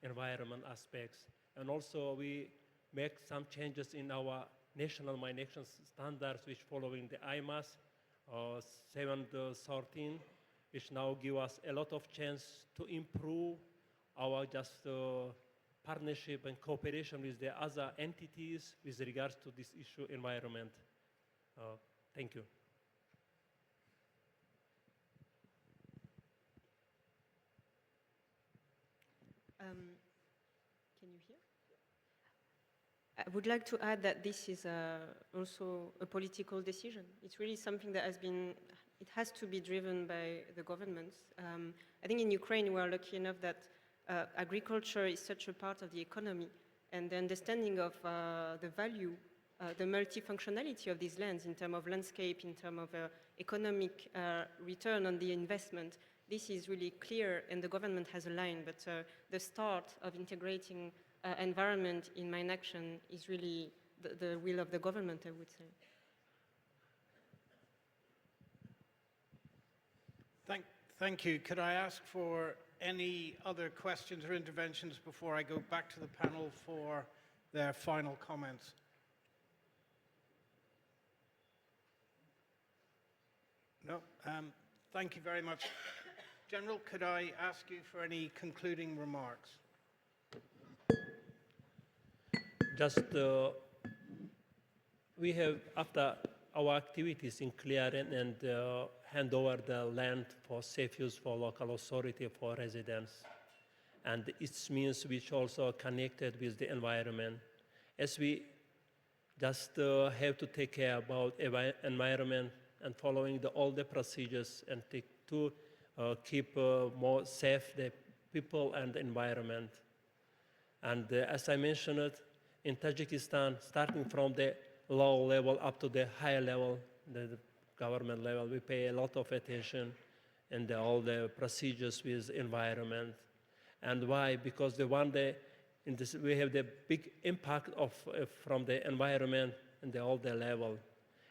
environment aspects. And also we make some changes in our national mine action standards, which following the IMAS 713, which now give us a lot of chance to improve our partnership and cooperation with the other entities with regards to this issue environment. Thank you. Can you hear? I would like to add that this is also a political decision. It's really something that it has to be driven by the governments. I think in Ukraine we are lucky enough that agriculture is such a part of the economy, and the understanding of the value, the multifunctionality of these lands in terms of landscape, in terms of economic return on the investment, this is really clear, and the government has aligned. But the start of integrating environment in mine action is really the will of the government, I would say. Thank you. Could I ask for any other questions or interventions before I go back to the panel for their final comments? No? Thank you very much. General, could I ask you for any concluding remarks? Just we have, after our activities in clearing and hand over the land for safe use for local authority for residents, and it means which also connected with the environment. As we just have to take care about environment and following all the procedures and to keep more safe the people and the environment. And as I mentioned, in Tajikistan, starting from the low level up to the high level, the government level, we pay a lot of attention in all the procedures with environment. And why? Because the one day we have the big impact from the environment and all the level.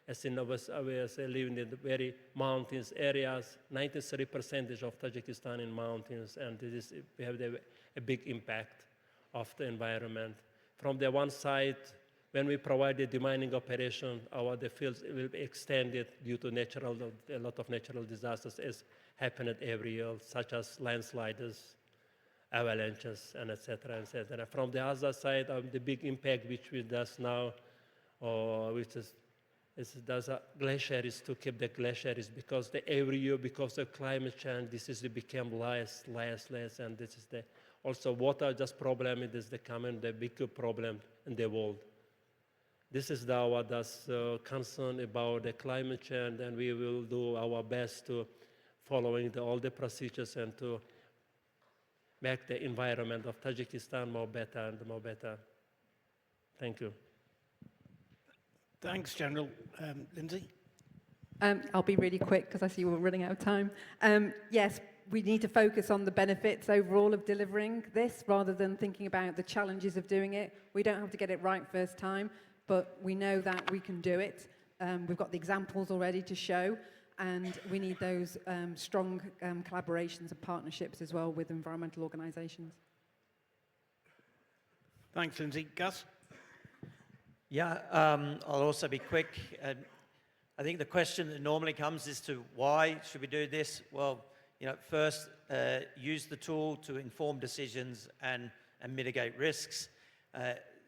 As in we live in the very mountains areas, 93% of Tajikistan in mountains, and we have a big impact of the environment. From the one side, when we provide the demining operation, the fields will be extended due to a lot of natural disasters as happened every year, such as landslides, avalanches, and etc., etc. From the other side, the big impact which we does now, does glaciers to keep the glaciers, because every year, because of climate change, become less, and this is also water just problem. It is the big problem in the world. This is our concern about the climate change, and we will do our best to following all the procedures and to make the environment of Tajikistan more better and more better. Thank you. Thanks, General. Linsey? I'll be really quick because I see we're running out of time. Yes, we need to focus on the benefits overall of delivering this rather than thinking about the challenges of doing it. We don't have to get it right first time, but we know that we can do it. We've got the examples already to show, and we need those strong collaborations and partnerships as well with environmental organisations. Thanks, Linsey. Gus? Yeah, I'll also be quick. I think the question that normally comes is to why should we do this? Well, first, use the tool to inform decisions and mitigate risks.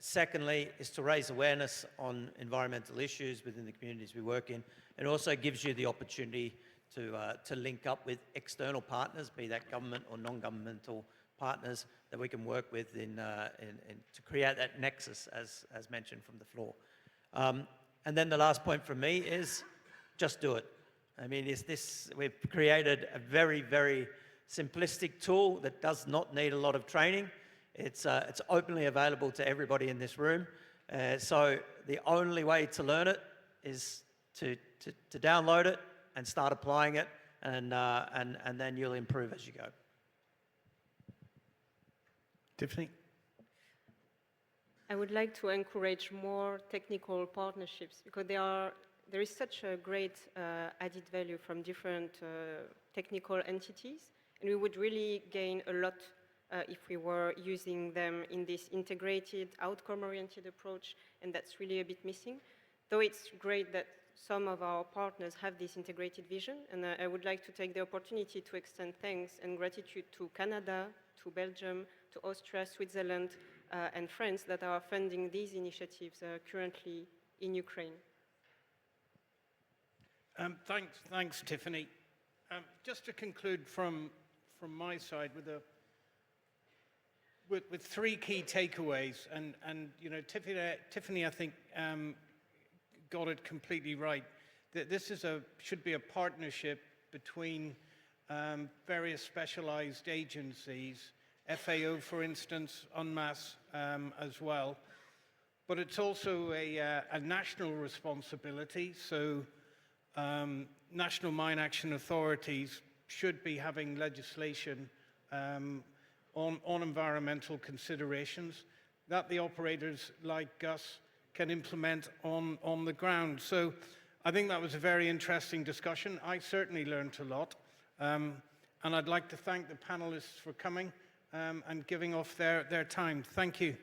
Secondly, is to raise awareness on environmental issues within the communities we work in. It also gives you the opportunity to link up with external partners, be that government or non-governmental partners that we can work with to create that nexus, as mentioned from the floor. And then the last point from me is just do it. I mean, we've created a very, very simplistic tool that does not need a lot of training. It's openly available to everybody in this room. So the only way to learn it is to download it and start applying it, and then you'll improve as you go. Tiphaine? I would like to encourage more technical partnerships, because there is such a great added value from different technical entities, And we would really gain a lot if we were using them in this integrated, outcome-oriented approach, and that's really a bit missing. Though it's great that some of our partners have this integrated vision, and I would like to take the opportunity to extend thanks and gratitude to Canada, to Belgium, to Austria, Switzerland, and France that are funding these initiatives currently in Ukraine. Thanks, Tiphaine. Just to conclude from my side with three key takeaways, and you know, Tiphaine, I think, got it completely right. That this should be a partnership between various specialized agencies, FAO, for instance, IMAS as well. But it's also a national responsibility, so national mine action authorities should be having legislation on environmental considerations that the operators like us can implement on the ground. So I think that was a very interesting discussion. I certainly learned a lot. And I'd like to thank the panelists for coming and giving off their time. Thank you.